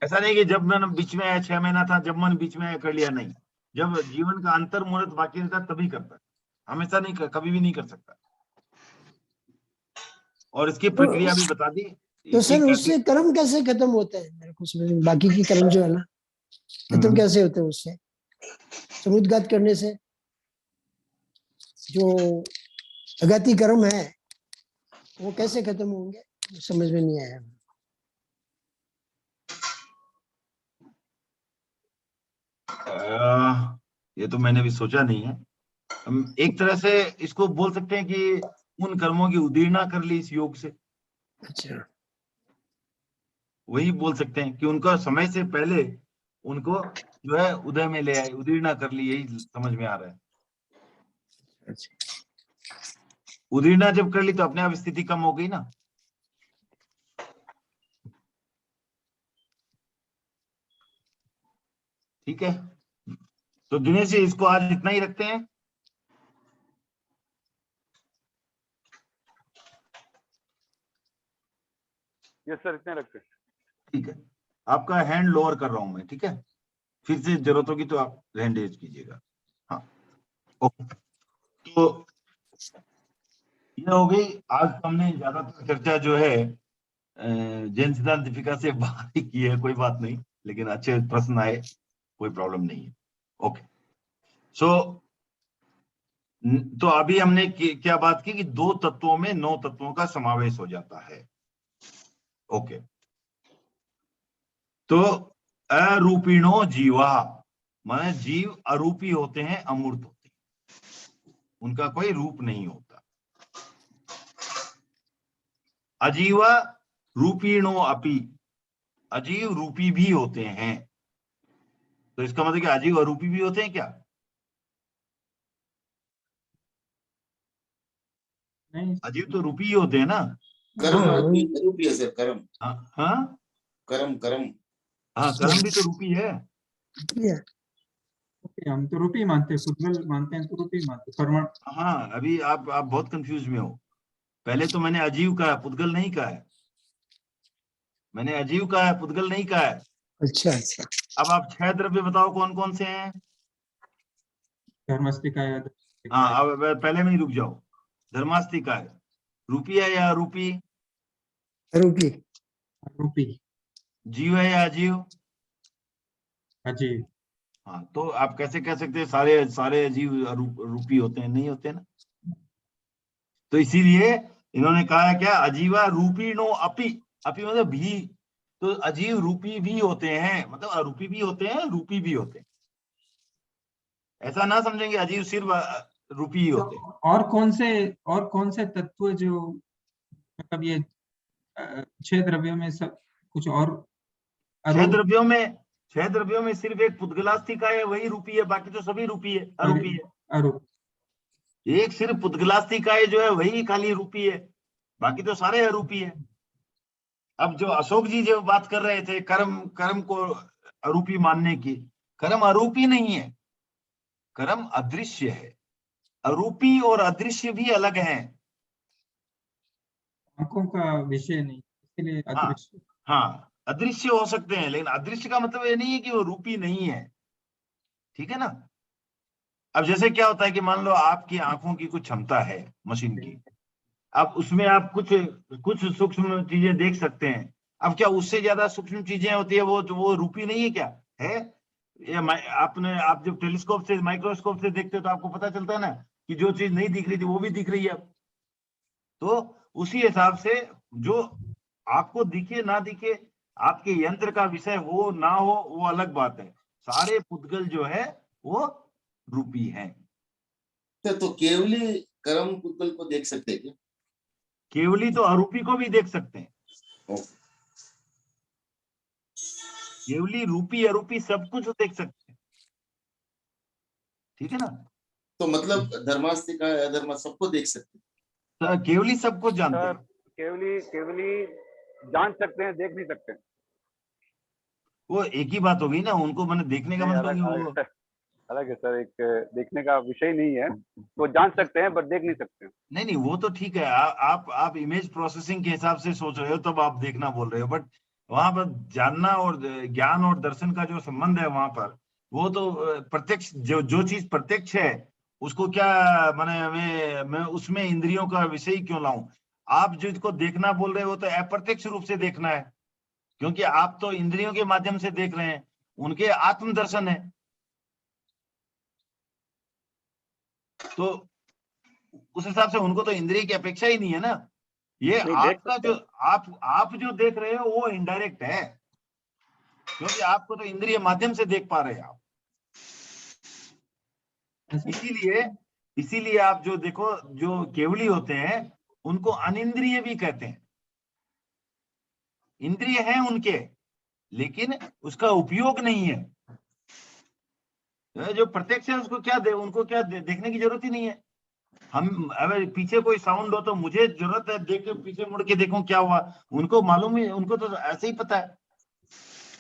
ऐसा नहीं कि जब मन बीच में आया, 6 महीना था, जब मन बीच में आया कर लिया, नहीं। जब जीवन का अंतर्मुहूर्त बाकी रहता है तभी करता है, हमेशा नहीं कभी भी नहीं कर सकता। और इसकी प्रक्रिया भी बता दी। तो सर उससे कर्म कैसे खत्म होते हैं? मेरे को समझ, बाकी की कर्म जो है ना खत्म कैसे होते हैं उससे, समुद्रघात करने से? जो अघाती कर्म है वो कैसे खत्म होंगे, समझ में नहीं आया। ये तो मैंने भी सोचा नहीं है। हम एक तरह से इसको बोल सकते हैं कि उन कर्मों की उदीर्णा कर ली इस योग से। अच्छा, वही बोल सकते हैं कि उनका समय से पहले उनको जो है उदय में ले आए, उदीर्णा कर ली, यही समझ में आ रहा है। उदीर्णा जब कर ली तो अपने आप स्थिति कम हो गई ना। ठीक है, तो दिनेश जी इसको आज इतना ही रखते हैं। यस सर, इतने रखते हैं। ठीक है, आपका हैंड लोअर कर रहा हूं मैं, ठीक है? फिर से जरूरत होगी तो आप हैंड रेज कीजिएगा। हाँ, ओके। तो ये हो गई आज हमने ज्यादातर चर्चा जो है जैन सिद्धांत दीपिका से बाहर ही की है, कोई बात नहीं, लेकिन अच्छे प्रश्न आए, कोई प्रॉब्लम नहीं है। ओके, सो तो अभी हमने क्या बात की कि 2 तत्वों में 9 तत्वों का समावेश हो जाता है। ओके, तो अरूपिणो जीवा माने जीव अरूपी होते हैं, अमूर्त होते हैं, उनका कोई रूप नहीं होता। अजीवा रूपीणो अपि, अजीव रूपी भी होते हैं। तो इसका मतलब कि अजीव अरूपी भी होते हैं क्या? नहीं, अजीव तो रूपी ही होते हैं ना। कर्म रूपी है सर, कर्म। हाँ कर्म कर्म हाँ, कर्म भी तो रूपी है। हम तो रूपी मानते हैं, पुद्गल मानते हैं तो रूपी मानते हैं, कर्मण। हाँ, अभी आप बहुत कंफ्यूज में हो। पहले तो मैंने अजीव कहा, पुद्गल नहीं कहा है। मैंने अजीव कहा है, पुद्गल नहीं कहा है। अच्छा अच्छा। अब आप 6 द्रव्य बताओ कौन कौन से हैं? धर्मस्तिकाय। हाँ, अब पहले में ही रुक जाओ। धर्मास्तिकाय रूपी है या अरूपी? रूपी। रूपी। जीव है या अजीव? अजीव। हाँ, तो आप कैसे कह सकते हैं सारे अजीव रूपी होते हैं? नहीं होते ना। तो इसीलिए इन्होंने कहा है क्या, अजीवा रूपीणो अपि, अपि मतलब भी। तो अजीव रूपी भी होते हैं, मतलब अरूपी भी होते हैं, रूपी भी होते हैं। ऐसा ना समझेंगे अजीव सिर्फ रूपी ही होते हैं। और कौन से तत्व जो मतलब ये 6 द्रव्यों में सब कुछ और 6 द्रव्यों में सिर्फ एक पुद्गलास्तिका है, वही रूपी है, बाकी तो सभी रूपी है, अरूपी है। अरूप। एक सिर्फ पुद्गलास्तिकाय जो है वही खाली रूपी है, बाकी तो सारे अरूपी है। अब जो अशोक जी जो बात कर रहे थे कर्म को अरूपी मानने की, कर्म अरूपी नहीं है। कर्म अदृश्य है। अरूपी और अदृश्य भी अलग हैं। आंखों का विषय नहीं, इसलिए हाँ अदृश्य। हाँ, अदृश्य हो सकते हैं, लेकिन अदृश्य का मतलब ये नहीं है कि वो रूपी नहीं है। ठीक है ना। अब जैसे क्या होता है कि मान लो आपकी आंखों की कुछ क्षमता है मशीन की, अब उसमें आप कुछ कुछ सूक्ष्म चीजें देख सकते हैं। अब क्या उससे ज्यादा सूक्ष्म चीजें होती है वो रूपी नहीं है क्या? है। आप जब टेलीस्कोप से माइक्रोस्कोप से देखते हो तो आपको पता चलता है ना कि जो चीज नहीं दिख रही थी वो भी दिख रही है अब। तो उसी हिसाब से जो आपको दिखे ना दिखे, आपके यंत्र का विषय हो ना हो, वो अलग बात है। सारे पुद्गल जो है वो रूपी हैं। तो केवली कर्म पुद्गल को देख सकते हैं क्या? केवली तो अरूपी को भी देख सकते हैं। केवली रूपी अरूपी सब कुछ देख सकते हैं। ठीक है ना। तो मतलब धर्मास्तिका अधर्मा सबको देख सकते हैं। केवली सब कुछ जानते सर हैं। केवली जान सकते हैं, देख नहीं सकते। वो एक ही बात हो गई ना, उनको मैंने देखने का मतलब अलग वो अलग है सर, एक देखने का विषय नहीं है। तो जान सकते हैं बट देख नहीं सकते। नहीं नहीं, वो तो ठीक है। आप इमेज प्रोसेसिंग के हिसाब से सोच रहे हो तब आप देखना बोल रहे हो, बट वहां पर जानना और ज्ञान और दर्शन का जो संबंध है वहां पर, वो तो प्रत्यक्ष, जो जो चीज प्रत्यक्ष है उसको क्या मैंने मैं उसमें इंद्रियों का विषय क्यों लाऊं? आप जिसको देखना बोल रहे हो तो अप्रत्यक्ष रूप से देखना है, क्योंकि आप तो इंद्रियों के माध्यम से देख रहे हैं, उनके आत्म दर्शन है। तो उस हिसाब से उनको तो इंद्रिय की अपेक्षा ही नहीं है ना। ये नहीं देख आपका सकते जो हैं। आप जो देख रहे हो वो इनडायरेक्ट है, क्योंकि आपको तो इंद्रिय माध्यम से देख पा रहे हैं आप। इसीलिए इसीलिए आप जो देखो, जो केवली होते हैं उनको अनिंद्रिय भी कहते हैं। इंद्रिय है उनके, लेकिन उसका उपयोग नहीं है। जो प्रत्यक्ष है उसको क्या उनको क्या देखने की जरूरत ही नहीं है। हम अगर पीछे कोई साउंड हो तो मुझे जरूरत है देख के पीछे मुड़ के देखूं क्या हुआ, उनको मालूम है, उनको तो ऐसे ही पता है।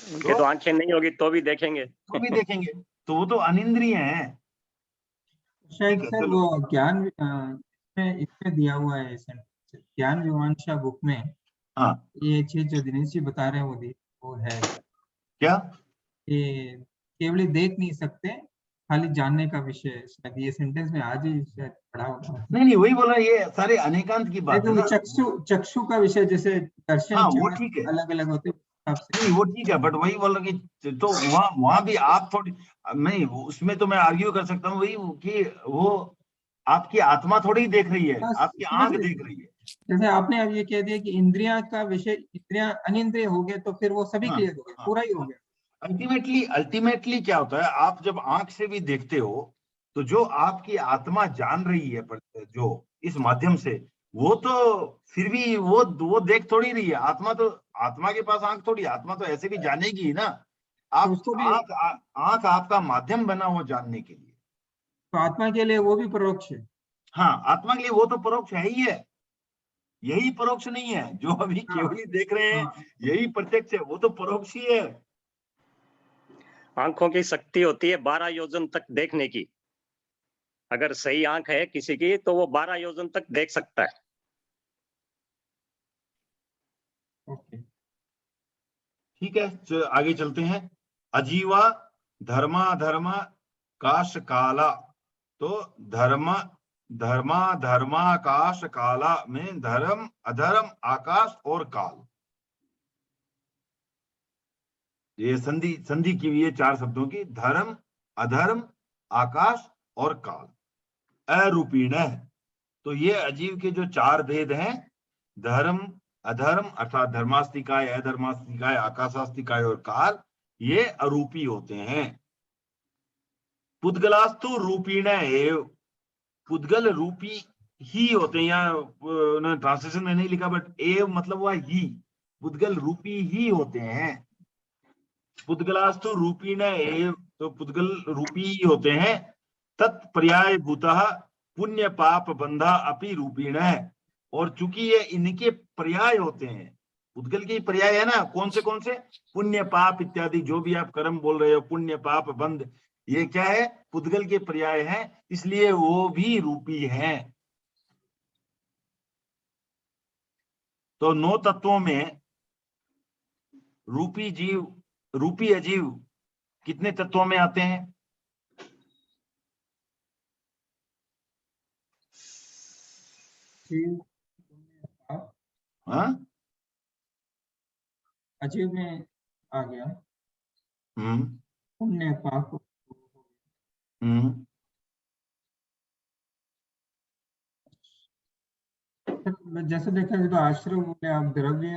उनके तो आंखें नहीं होगी तो भी देखेंगे। तो भी देखेंगे, तो वो तो अनिंद्रिय हैं। शायद ठीक है, सर चलो। वो ज्ञान इसमें दिया हुआ है ज्ञान विवंशा बुक में, हाँ, ये चीज जो दिनेश जी बता रहे हैं वो है क्या? कि केवल देख नहीं सकते, खाली जानने का विषय है। शायद ये सेंटेंस में आज ही शायद पढ़ा होगा। नहीं नहीं, वही बोला, ये सारे अनेकांत की बात है वो ना। चक्षु का विषय, जैसे दर्शन हाँ वो ठीक है, अलग अलग होते नहीं वो ठीक है, बट वही बोला कि तो वहां भी आप थोड़ी, नहीं उसमें तो मैं आर्ग्यू कर सकता हूँ वही कि वो आपकी आत्मा थोड़ी देख रही है, आपकी आंख देख रही है। जैसे आपने अब ये कह दिया कि इंद्रिया का विषय, इंद्रिया अनिंद्रिय हो गए तो फिर वो सभी हाँ, क्लियर हो गया, पूरा ही हो गया। अल्टीमेटली क्या होता है, आप जब आंख से भी देखते हो तो जो आपकी आत्मा जान रही है जो इस माध्यम से, वो तो फिर भी वो देख थोड़ी रही है। आत्मा के पास आंख थोड़ी, आत्मा तो ऐसे भी जानेगी ही ना। तो आप उसको भी, आंख आपका माध्यम बना हुआ जानने के लिए। तो आत्मा के लिए वो भी परोक्ष है। हाँ, आत्मा के लिए वो तो परोक्ष है ही है, यही परोक्ष नहीं है। जो अभी केवली देख रहे हैं यही प्रत्यक्ष है, वो तो परोक्ष ही है। आंखों की शक्ति होती है 12 योजन तक देखने की। अगर सही आंख है किसी की तो वो 12 योजन तक देख सकता है। ओके, ठीक है, आगे चलते हैं। अजीवा धर्मा काश काला। तो धर्माकाश काला में धर्म अधर्म आकाश और काल, ये संधि की हुई है 4 शब्दों की, धर्म अधर्म आकाश और काल। अरूपीण, तो ये अजीव के जो 4 भेद हैं, धर्म अधर्म अर्थात धर्मास्तिकाय अधर्मास्तिकाय आकाशास्तिकाय और काल, ये अरूपी होते हैं। पुद्गलास्तु रूपीण एव, पुद्गल रूपी ही होते हैं। यहाँ उन्होंने ट्रांसलेशन में नहीं लिखा, बट एव मतलब हुआ ही, पुद्गल रूपी ही होते हैं। पुद्गलास्तु रूपीण एव, तो पुद्गल रूपी ही होते हैं। तत्पर्याय भूतः पुण्य पाप बंधा अपि रूपीण है, और चूंकि ये इनके पर्याय होते हैं, पुद्गल के पर्याय है ना, कौन से पुण्य पाप इत्यादि जो भी आप कर्म बोल रहे हो, पुण्य पाप बंध, ये क्या है, पुद्गल के पर्याय है, इसलिए वो भी रूपी है। तो 9 तत्वों में रूपी जीव, रूपी अजीव कितने तत्वों में आते हैं? जीव हाँ, अजीव में आ गया, हम्म, पुण्य पाप। जैसे देखा जाए तो आश्रय बोले आप, द्रव्य।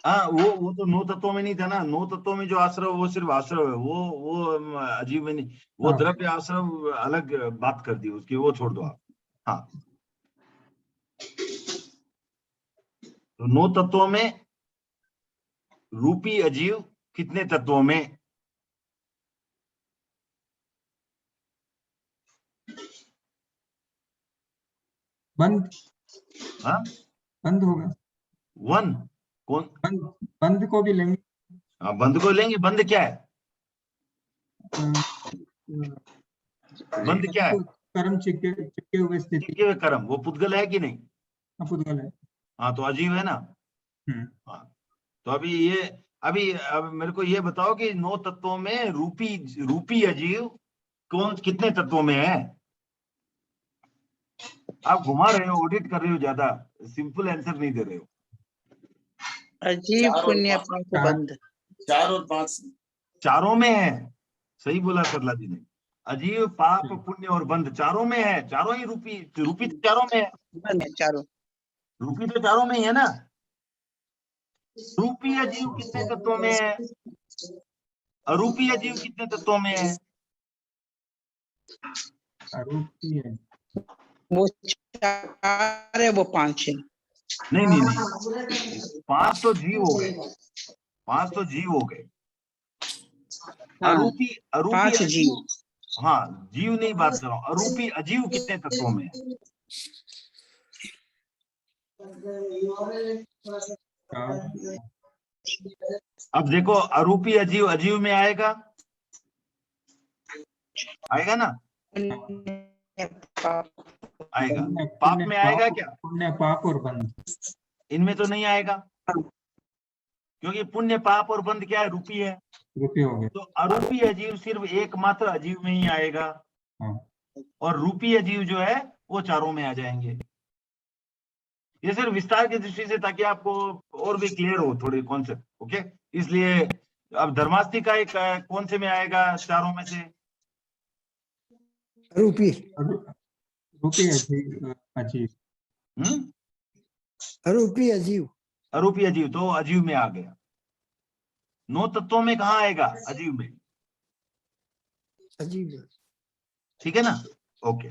हाँ, वो तो 9 तत्वों में नहीं था ना। 9 तत्वों में जो आश्रव, वो सिर्फ आश्रव है, वो अजीब में नहीं। वो हाँ। द्रव्य आश्रव अलग बात कर दी उसकी, वो छोड़ दो आप। हाँ, तो 9 तत्वों में रूपी अजीव कितने तत्वों में? बंद। हाँ, बंद होगा। 1 कौन? बंद को भी लेंगे। हाँ, बंद को लेंगे। बंद क्या है? बंद क्या है? कर्म चिपके हुए स्थिति। चिपके हुए कर्म, वो पुद्गल है कि नहीं? पुद्गल है। हाँ, तो अजीव है ना। हाँ, तो अब मेरे को ये बताओ कि 9 तत्वों में रूपी अजीव कौन, कितने तत्वों में है? आप घुमा रहे हो, ऑडिट कर रहे हो, ज्यादा सिंपल आंसर नहीं दे रहे हो। अजीब, पुण्य, पाप, बंध। 4 और 5 चारों में है। सही बोला सरला जी ने। अजीव, पाप, पुण्य और बंध चारों में है। चारों ही रूपी तो चारों में है। बंध चारों। रूपी तो चारों में ही है ना। रूपी अजीव कितने तत्वों में है? अरूपी अजीव कितने तत्वों में है? अरूपी है। वो 4 है, वो 5 है। नहीं, 5 तो जीव हो गए। 5 तो जीव हो गए। हाँ, अरूपी 5 जीव। हाँ, जीव नहीं बात कर रहा हूँ। अरूपी अजीव कितने तत्वों में है? अब देखो, अरूपी अजीव में आएगा ना? आएगा। पाप में आएगा क्या? पुण्य, पाप और बंध। इनमें तो नहीं आएगा, क्योंकि पुण्य, पाप और बंध क्या है? रूपी है। रूपी हो गया। तो अरूपी अजीव सिर्फ एकमात्र अजीव में ही आएगा। और रूपी अजीव जो है वो चारों में आ जाएंगे। ये सिर्फ विस्तार की दृष्टि से, ताकि आपको और भी क्लियर हो थोड़े कॉन्सेप्ट। ओके, इसलिए अब धर्मास्थी का एक कौन से में आएगा चारों में से? रूपी अजीव। अरूपी अजीव। अरूपी अजीव तो अजीव में आ गया। 9 तत्वों में कहाँ आएगा? अजीव में। अजीब। ठीक है ना? ओके,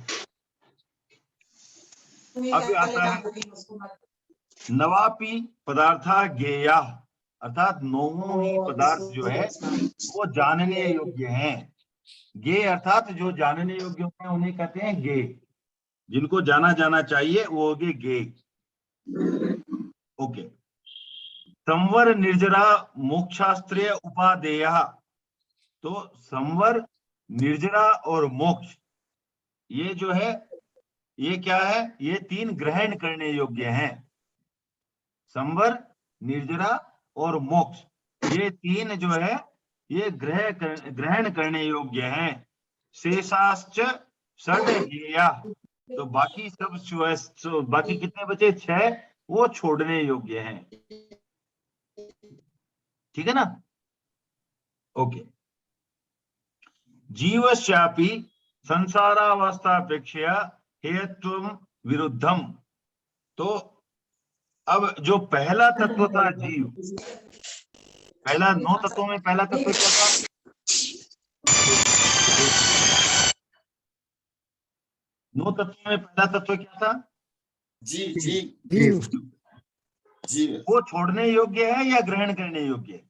अब आता है नवापि पदार्था ज्ञेया, अर्थात 9 ही पदार्थ जो है वो जानने योग्य हैं। ज्ञेय अर्थात जो जानने योग्य होते हैं उन्हें कहते हैं ज्ञेय। जिनको जाना चाहिए वो हो गए ज्ञेय। ओके, संवर, निर्जरा, मोक्षास्त्रीय उपादेय। तो संवर, निर्जरा और मोक्ष, ये जो है ये क्या है? ये 3 ग्रहण करने योग्य हैं। संवर, निर्जरा और मोक्ष, ये 3 जो है ये ग्रहण करने योग्य हैं। शेषाश्च षड्ज्ञेया, तो बाकी सब जो बाकी कितने बचे? 6, वो छोड़ने योग्य हैं। ठीक है ना? ओके, जीवस्यापि संसारावस्थापेक्षया हेयत्वं विरुद्धम। तो अब जो पहला तत्व था जीव, पहला 9 तत्वों में पहला तत्व क्या था? नौ तत्वों में पहला तत्व क्या था? जीव। वो छोड़ने योग्य है या ग्रहण करने योग्य है?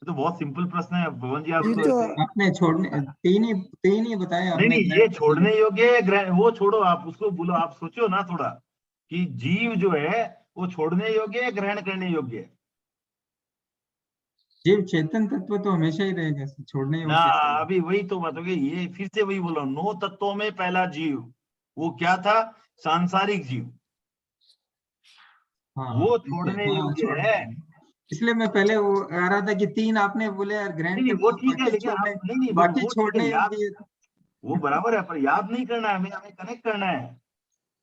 तो बहुत सिंपल प्रश्न है भवन जी। आप तो आपने छोड़ने 3 ही बताया आपने। नहीं, ये छोड़ने योग्य है, वो छोड़ो, आप उसको बोलो, आप सोचो ना थोड़ा। कि जीव जो है वो छोड़ने योग्य है, ग्रहण करने योग्य है? जीव चेतन तत्व तो हमेशा ही रहेगा, छोड़ने ना, योग्य है। अभी वही तो बात हो गई, ये फिर से वही बोला, 9 तत्वों में पहला जीव वो क्या था? सांसारिक जीव। हाँ, वो छोड़ने योग्य है। इसलिए मैं पहले वो आ रहा था कि 3 आपने बोले यार ग्रहण नहीं, वो ठीक है, बाकी लेकिन छोड़ने, नहीं, बाकी वो ठीक छोड़ने है, याद, योग्य। वो बराबर है, पर याद नहीं करना है, हमें कनेक्ट करना है।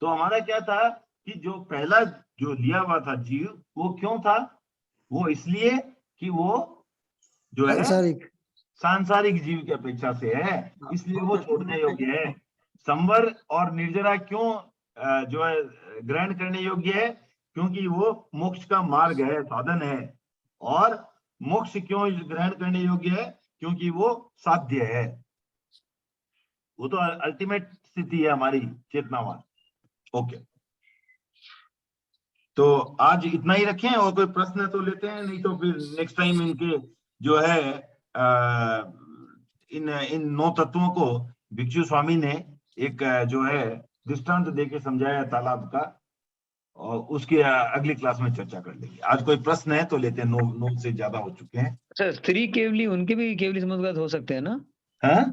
तो हमारा क्या था कि जो पहला जो लिया हुआ था जीव, वो क्यों था? वो इसलिए कि वो जो है सांसारिक जीव की अपेक्षा से है, इसलिए वो छोड़ने योग्य है। संवर और निर्जरा क्यों जो है ग्रहण करने योग्य है? क्योंकि वो मोक्ष का मार्ग है, साधन है। और मोक्ष क्यों ग्रहण करने योग्य है? क्योंकि वो साध्य है, वो तो अल्टीमेट स्थिति है हमारी चेतनावान। ओके, तो आज इतना ही रखें, और कोई प्रश्न तो लेते हैं, नहीं तो फिर नेक्स्ट टाइम इनके जो है इन 9 तत्वों को भिक्षु स्वामी ने एक जो है दृष्टांत देके समझाया तालाब का, और उसकी अगली क्लास में चर्चा कर लेंगे। आज कोई प्रश्न है तो लेते हैं, 9 से ज्यादा हो चुके हैं। अच्छा, स्त्री केवली उनके भी केवली समुद्गत हो सकते हैं ना? हाँ,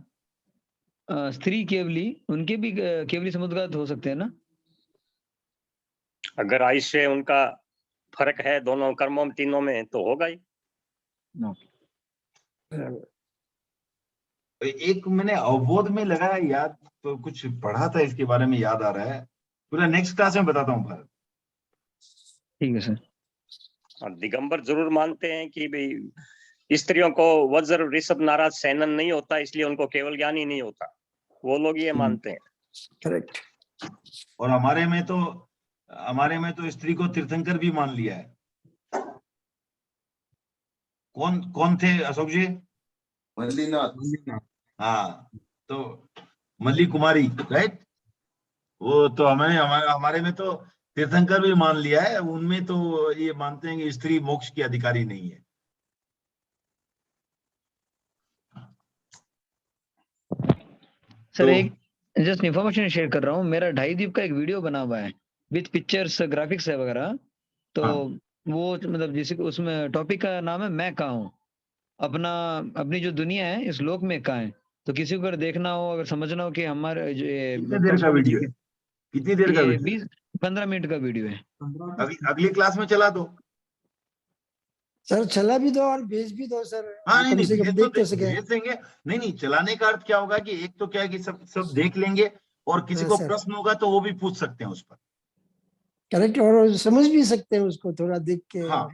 स्त्री केवली उनके भी केवली समुद्गत हो सकते हैं ना? अगर आयुष्य उनका फर्क है दोनों कर्मों में, तीनों में, तो होगा ही। एक मैंने अवबोध में लगा याद, तो कुछ पढ़ा था इसके बारे में, याद आ रहा है, पूरा नेक्स्ट क्लास में बताता हूँ भारत। ठीक है सर। दिगंबर जरूर मानते हैं कि भाई स्त्रियों को वज्र ऋषभ नाराज सैनन नहीं होता, इसलिए उनको केवल ज्ञान ही नहीं होता, वो लोग ये मानते हैं। करेक्ट। और हमारे में तो स्त्री को तीर्थंकर भी मान लिया है। कौन थे अशोक जी? मल्लीनाथ। हाँ, तो मल्ली कुमारी, राइट? वो तो हमारे में तो तीर्थंकर भी मान लिया है। उनमें तो ये मानते हैं कि स्त्री मोक्ष की अधिकारी नहीं है। सर एक जस्ट इन्फॉर्मेशन शेयर कर रहा हूँ, मेरा 2.5 दीप का एक वीडियो बना हुआ है विद पिक्चर्स, ग्राफिक्स है वगैरह। तो वो मतलब जैसे उसमें टॉपिक का नाम है मैं कहाँ हूँ, अपनी जो दुनिया है इस लोक में कहाँ है। तो किसी को अगर देखना हो, अगर समझना हो कि हमारे कितनी देर का वीडियो है? कितनी देर का वीडियो? 20-15 मिनट का वीडियो है। अगली क्लास में चला दो सर, चला भी दो और भेज भी दो सर। हाँ, नहीं, भेज देंगे। नहीं, चलाने का अर्थ क्या होगा कि एक तो क्या है कि सब देख लेंगे, और किसी को प्रश्न होगा तो वो भी पूछ सकते हैं उस पर। करेक्ट, और समझ भी सकते हैं उसको थोड़ा देख के। हाँ,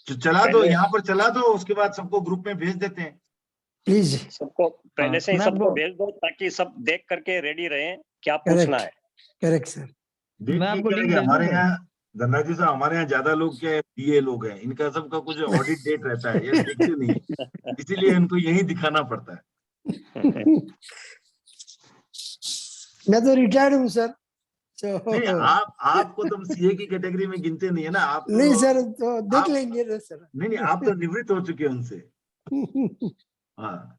तो चला दो, यहाँ पर चला दो, उसके बाद सबको ग्रुप में भेज देते हैं। प्लीज सबको पहले से ही सबको भेज दो, ताकि सब देख करके रेडी रहे क्या पूछना है। Correct sir. मैं आपको हमारे यहाँ धनराज जी साहब, हमारे यहाँ ज्यादा लोग क्या है, बीए लोग हैं, इनका सबका कुछ ऑडिट डेट रहता है, ये देखते नहीं, इसीलिए इनको यही दिखाना पड़ता है। मैं तो रिटायर्ड हूँ सर। नहीं, आपको तो सीए की कैटेगरी में गिनते नहीं है ना आप तो, नहीं सर, तो देख लेंगे ना सर। नहीं, आप तो निवृत्त हो चुके हैं उनसे। हाँ,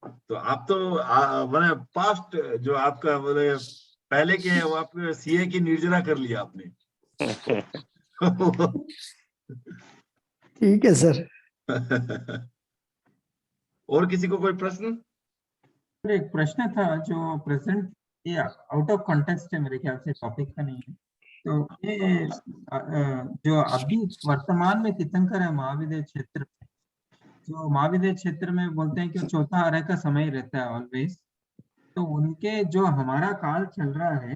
तो आप तो मैंने पास्ट जो आपका बोले पहले के, वो आपके सीए की निर्जरा कर लिया आपने। ठीक है सर। और किसी को कोई प्रश्न? एक प्रश्न था जो प्रेजेंट, ये आउट ऑफ कॉन्टेक्स्ट है मेरे ख्याल से, टॉपिक का नहीं है। तो ये जो अभी वर्तमान में तीर्थंकर है महाविद्य क्षेत्र में, जो महाविद्य क्षेत्र में बोलते हैं कि चौथा आर्य का समय रहता है ऑलवेज। तो उनके जो हमारा काल चल रहा है,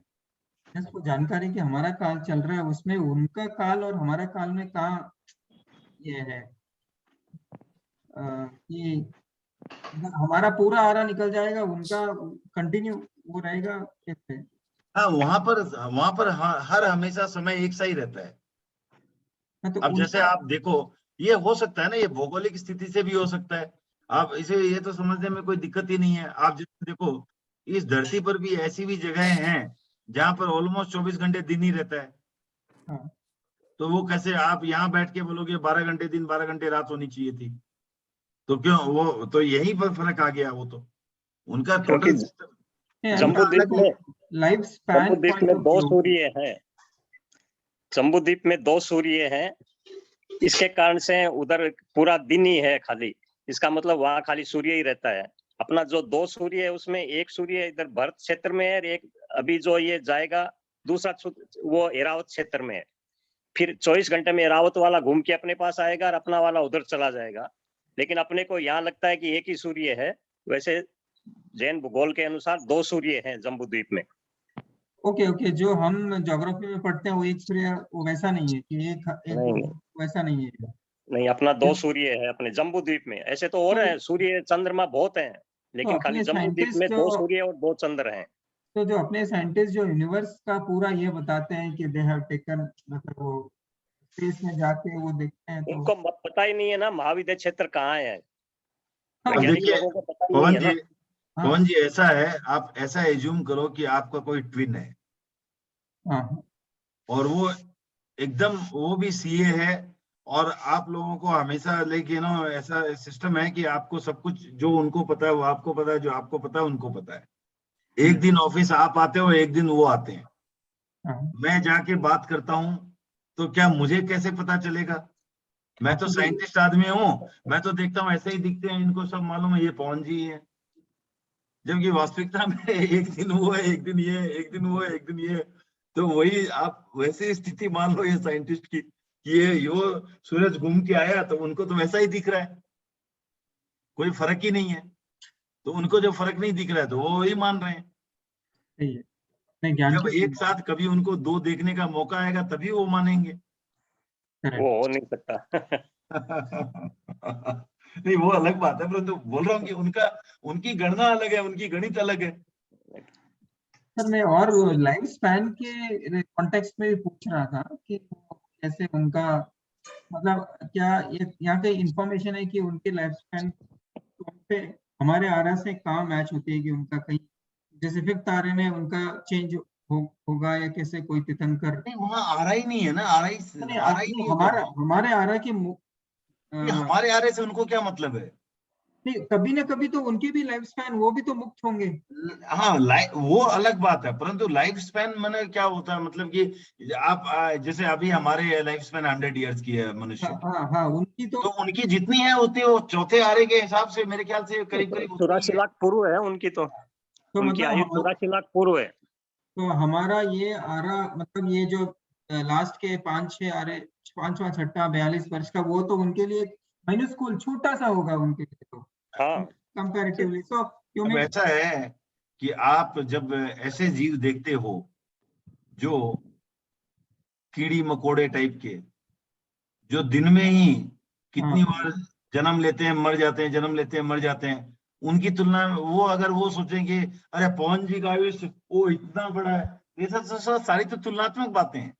जिसको जानकारी कि हमारा काल चल रहा है, उसमें उनका काल और हमारा काल में कहाँ ये है कि हमारा पूरा आरा निकल जाएगा, उनका कंटिन्यू वो रहेगा कैसे? हाँ, वहां पर हर हमेशा समय एक सा ही रहता है। तो अब जैसे आप देखो, ये हो सकता है ना, ये भौगोलिक स्थिति से भी हो सकता है। आप इसे ये तो समझने में कोई दिक्कत ही नहीं है। आप जैसे देखो, इस धरती पर भी ऐसी भी जगहें हैं जहां पर ऑलमोस्ट 24 घंटे दिन ही रहता है। हाँ। तो वो कैसे आप यहाँ बैठ के बोलोगे 12 घंटे दिन 12 घंटे रात होनी चाहिए थी? तो क्यों, वो तो यही पर फर्क आ गया। वो तो उनका टोटल जम्बूद्वीप में 2 सूर्य है, जम्बूद्वीप में 2 सूर्य हैं, इसके कारण से उधर पूरा दिन ही है खाली। इसका मतलब वहां खाली सूर्य ही रहता है। अपना जो 2 सूर्य है उसमें एक सूर्य इधर भरत क्षेत्र में है और एक अभी जो ये जाएगा दूसरा वो एरावत क्षेत्र में है। फिर 24 घंटे में एरावत वाला घूम के अपने पास आएगा और अपना वाला उधर चला जाएगा। लेकिन अपने को यहाँ लगता है कि एक ही सूर्य है, वैसे जैन भूगोल के अनुसार 2 सूर्य हैं जम्बूद्वीप में। ओके ओके, जो हम ज्योग्राफी में पढ़ते हैं वो एक सूर्य वो वैसा नहीं है कि एक नहीं, वैसा नहीं है। नहीं, अपना 2 सूर्य है अपने जम्बूद्वीप में। ऐसे तो और हैं सूर्य चंद्रमा बहुत हैं, लेकिन खाली अपने जम्बूद्वीप में साइंटिस्ट 2 सूर्य और 2 चंद्र हैं। तो जो अपने साइंटिस्ट जो यूनिवर्स का पूरा ये बताते हैं कि दे हैव टेकन, मतलब वो स्पेस में जाके वो देखते हैं तो उनको पता ही नहीं है ना महाविद्य क्षेत्र कहाँ है। हाँ, वैज्ञानिक देखिए लोगों को पता ही नहीं है ना। पवन जी ऐसा है, आप ऐसा एज्यूम करो कि आपका कोई ट्विन है हाँ, और वो एकदम वो भी सीए है और आप लोगों को हमेशा लेके ना ऐसा सिस्टम है कि आपको सब कुछ जो उनको पता है वो आपको पता है, जो आपको पता है उनको पता है। एक दिन ऑफिस आप आते हो, एक दिन वो आते हैं। हाँ, मैं जाके बात करता हूँ तो क्या मुझे कैसे पता चलेगा? मैं तो साइंटिस्ट आदमी हूँ, मैं तो देखता हूँ ऐसे ही दिखते हैं, इनको सब मालूम है ये पवन जी है। जबकि वास्तविकता में एक दिन वो है, एक दिन ये, एक दिन वो है, एक दिन ये। तो वही आप वैसे स्थिति मान लो ये साइंटिस्ट की कि यो सूरज घूम के आया तो उनको तो वैसा ही दिख रहा है, कोई फर्क ही नहीं है। तो उनको जो फर्क नहीं दिख रहा है तो वो वही मान रहे हैं। सही है। नहीं, ज्ञान जब एक साथ कभी उनको 2 देखने का मौका आएगा तभी वो मानेंगे। वो हो नहीं सकता। नहीं वो अलग बात है, परंतु बोल रहा हूँ कि उनकी गणना अलग है, उनकी गणित अलग है। सर मैं और लाइफ स्पैन के कॉन्टेक्स्ट में भी पूछ रहा था कि कैसे उनका मतलब क्या ये यहाँ पे इंफॉर्मेशन है कि उनके लाइफ स्पैन पे हमारे आरा से कहाँ मैच होती है कि उनका कहीं जैसे 5th तारे में उनका चेंज होगा या कैसे कोई तीर्थंकर नहीं वहाँ आरा ही नहीं है ना, आरा ही नहीं है हमारे आरा के हमारे आरे से उनको क्या मतलब है? नहीं, कभी ना कभी तो उनके भी लाइफ स्पैन वो भी तो मुक्त होंगे। हाँ वो अलग बात है, परंतु लाइफ स्पैन मैंने क्या होता है मतलब कि आप जैसे अभी हमारे लाइफ स्पैन 100 ईयर्स की है मनुष्य की। हाँ उनकी तो उनकी जितनी है उतनी वो चौथे आरे के हिसाब से मेरे ख्याल से करीब 84 लाख पूर्व है उनकी तो उनकी मतलब आयु 84 लाख पूर्व है। तो हमारा ये आरा मतलब ये जो लास्ट के 5-6 आरे 5वां 6ठा 42 वर्ष का वो तो उनके लिए माइन्यूस्कूल छोटा सा होगा उनके लिए तो हाँ कंपैरेटिवली। तो क्यों अब ऐसा है कि आप जब ऐसे जीव देखते हो जो कीड़ी मकोड़े टाइप के जो दिन में ही कितनी बार जन्म लेते हैं मर जाते हैं, जन्म लेते हैं मर जाते हैं, उनकी तुलना में वो अगर वो सोचेंगे अरे पवन जी का आयुष्य वो इतना बड़ा है, ये सब सारी तो तुलनात्मक बातें हैं।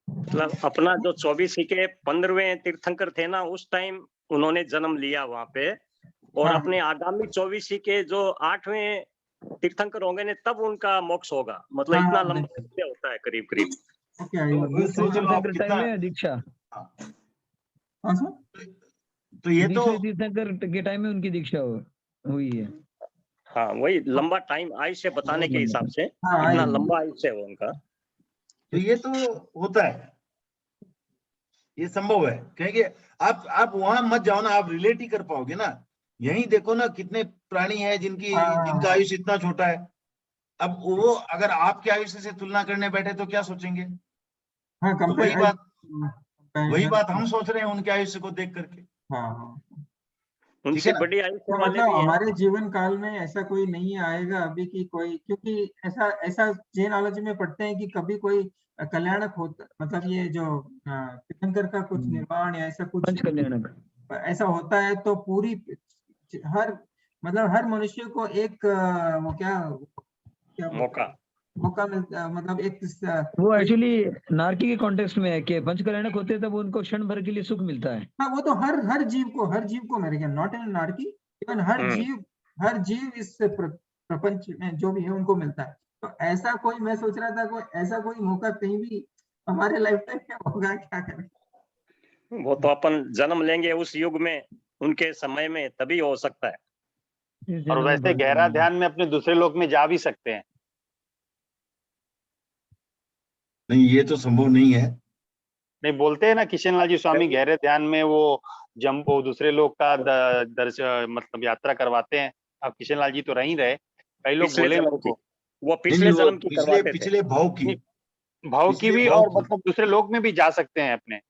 मतलब अपना जो 24 के 15वें तीर्थंकर थे ना उस टाइम उन्होंने जन्म लिया वहां पे और अपने आगामी 24 के जो 8वें तीर्थंकर होंगे ने तब उनका मोक्ष होगा। मतलब इतना लंबा समय होता है करीब करीब। दीक्षा तो ये तो तीर्थंकर के टाइम में उनकी दीक्षा हुई है। हाँ वही लंबा टाइम आयुष्य बताने के हिसाब से इतना लंबा आयुष्य है उनका। तो ये तो होता है, ये संभव है। कहेंगे आप वहां मत जाओ ना, आप रिलेट ही कर पाओगे ना। यहीं देखो ना कितने प्राणी हैं जिनका आयुष्य इतना छोटा है। अब वो अगर आपके आयुष्य से तुलना करने बैठे तो क्या सोचेंगे? तो वही बात हम सोच रहे हैं उनके आयुष्य को देख करके। उनसे बड़ी आयुष्य वाले भी हैं। हमारे जीवन काल में ऐसा कोई नहीं आएगा अभी की कोई, क्योंकि ऐसा जेनोलॉजी में पढ़ते हैं कि कभी कोई कल्याणक होता, मतलब ये जो तीर्थंकर का कुछ निर्माण या ऐसा कुछ ऐसा होता है तो पूरी हर मनुष्य को एक वो क्या मौका मिलता, मतलब एक वो एक्चुअली नारकी के कॉन्टेक्स्ट में है कि पंचकल्याणक होते हैं तब उनको क्षण भर के लिए सुख मिलता है। हाँ वो तो हर जीव को मेरे ख्याल नॉट इन नारकी, इवन हर जीव इस प्रपंच में जो भी है उनको मिलता है। तो ऐसा कोई, मैं सोच रहा था ऐसा कोई मौका कहीं भी हमारे लाइफ टाइम में होगा, क्या करें? वो तो अपन जन्म लेंगे उस युग में उनके समय में तभी हो सकता है। और वैसे गहरा ध्यान में अपने दूसरे लोक में जा भी सकते हैं। नहीं ये तो संभव नहीं है, नहीं बोलते हैं ना किशन लाल जी स्वामी गहरे ध्यान में वो वो दूसरे लोग का दर्श मतलब यात्रा करवाते हैं। अब किशन लाल जी तो रह ही रहे, कई लोग पिछले बोले जन्म मेरे की, को वो पिछले वो जन्म की करवाते थे। पिछले भाव की, भाव की पिछले भी, भाव और की। मतलब दूसरे लोग में भी जा सकते हैं अपने।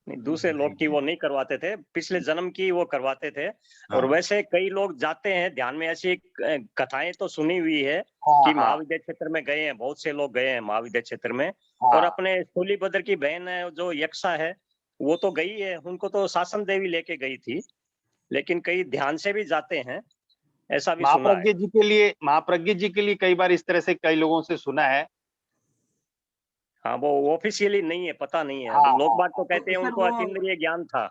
नहीं, दूसरे लोग की वो नहीं करवाते थे, पिछले जन्म की वो करवाते थे। और हाँ। वैसे कई लोग जाते हैं ध्यान में, ऐसी कथाएं तो सुनी हुई है हाँ, कि हाँ, महाविद्या क्षेत्र में गए हैं, बहुत से लोग गए हैं महाविद्या क्षेत्र में। हाँ। और अपने सोलीभद्र की बहन है जो यक्षा है, वो तो गई है, उनको तो शासन देवी लेके गई थी, लेकिन कई ध्यान से भी जाते हैं, ऐसा भी सुना है। महाप्रज्ञ जी के लिए कई बार इस तरह से कई लोगों से सुना है। हाँ, वो ऑफिशियली नहीं है, पता नहीं है। हाँ, लोग हाँ। बात तो कहते हैं सर, उनको वो अतीन्द्रिय ज्ञान था,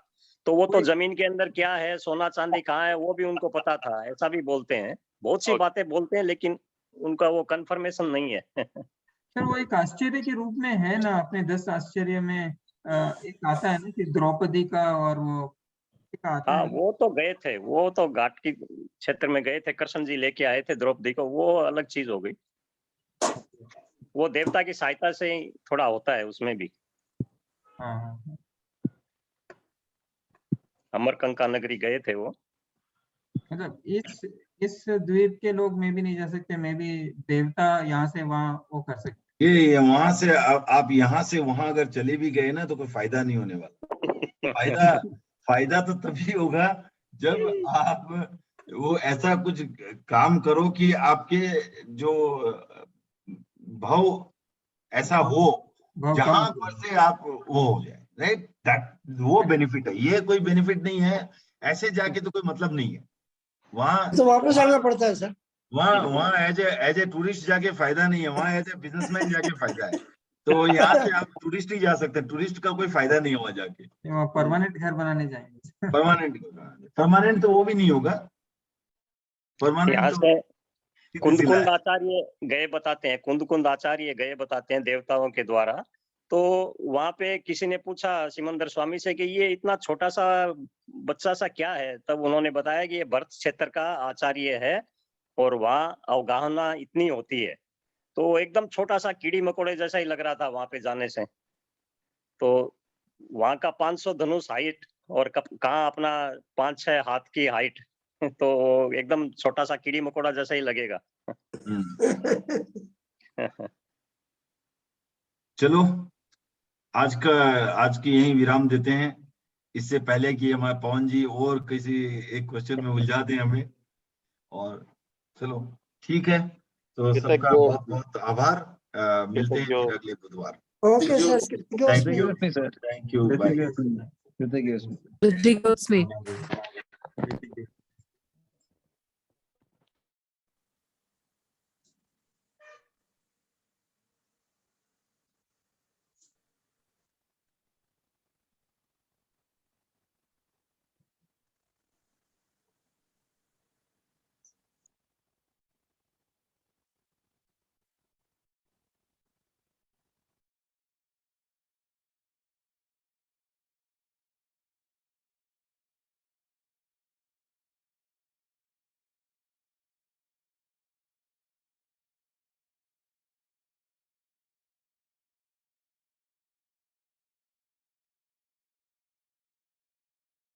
तो वो तो जमीन के अंदर क्या है, सोना चांदी कहाँ है, वो भी उनको पता था, ऐसा भी बोलते हैं। बहुत सी बातें बोलते हैं, लेकिन उनका वो कंफर्मेशन नहीं है। सर वो एक आश्चर्य के रूप में है ना, अपने 10 आश्चर्य में एक आता है ना कि द्रौपदी का, और वो एक आता हाँ, है। वो तो गए थे, वो तो घाट की क्षेत्र में गए थे, कृष्ण जी लेके आए थे द्रौपदी को, वो अलग चीज हो गई। वो देवता की सहायता से ही थोड़ा होता है उसमें भी। हाँ। अमरकंका नगरी गए थे वो। मतलब इस द्वीप के लोग में भी नहीं जा सकते, मैं भी देवता यहाँ से वहाँ वो कर सकते। ये वहां से आप यहाँ से वहां अगर चले भी गए ना तो कोई फायदा नहीं होने वाला। फायदा तो तभी होगा जब आप वो ऐसा कुछ काम करो कि आपके जो भाव ऐसा हो भाव कम जहां हो पर से आप वो हो जाए, राइट, दैट वो बेनिफिट है। ये कोई बेनिफिट नहीं है, ऐसे जाके तो कोई मतलब नहीं है। वहां तो वापस आना पड़ता है सर। वहां एज ए टूरिस्ट जाके फायदा नहीं है, वहां एज ए बिजनेसमैन जाके फायदा है। तो यहाँ से आप टूरिस्ट ही जा सकते हैं, टूरिस्ट का कोई फायदा नहीं होगा जाके। वहाँ परमानेंट घर बनाने जाएंगे। परमानेंट तो वो भी नहीं होगा, परमानेंट यहाँ तो से सीधे जिला कुंद है। आचार्य गए बताते हैं, कुंद आचार्य गए बताते हैं देवताओं के द्वारा। तो वहां पे किसी ने पूछा सिमंदर स्वामी से कि ये इतना छोटा सा बच्चा सा क्या है, तब उन्होंने बताया कि ये भरत क्षेत्र का आचार्य है और वहाँ अवगाहना इतनी होती है। तो एकदम छोटा सा कीड़ी मकोड़े जैसा ही लग रहा था वहां पे जाने से। तो वहां का 500 धनुष हाइट और कहाँ अपना 5-6 हाथ की हाइट, तो एकदम छोटा सा कीड़ी मकोड़ा जैसा ही लगेगा। चलो आज की यही विराम देते हैं। इससे पहले कि हमारे पवन जी और किसी एक क्वेश्चन में उलझा दें हमें। और चलो ठीक है, तो सबका बहुत बहुत आभार। मिलते हैं फिर अगले बुधवार। Okay sir, thank you, sir thank you, bye. कृतज्ञ।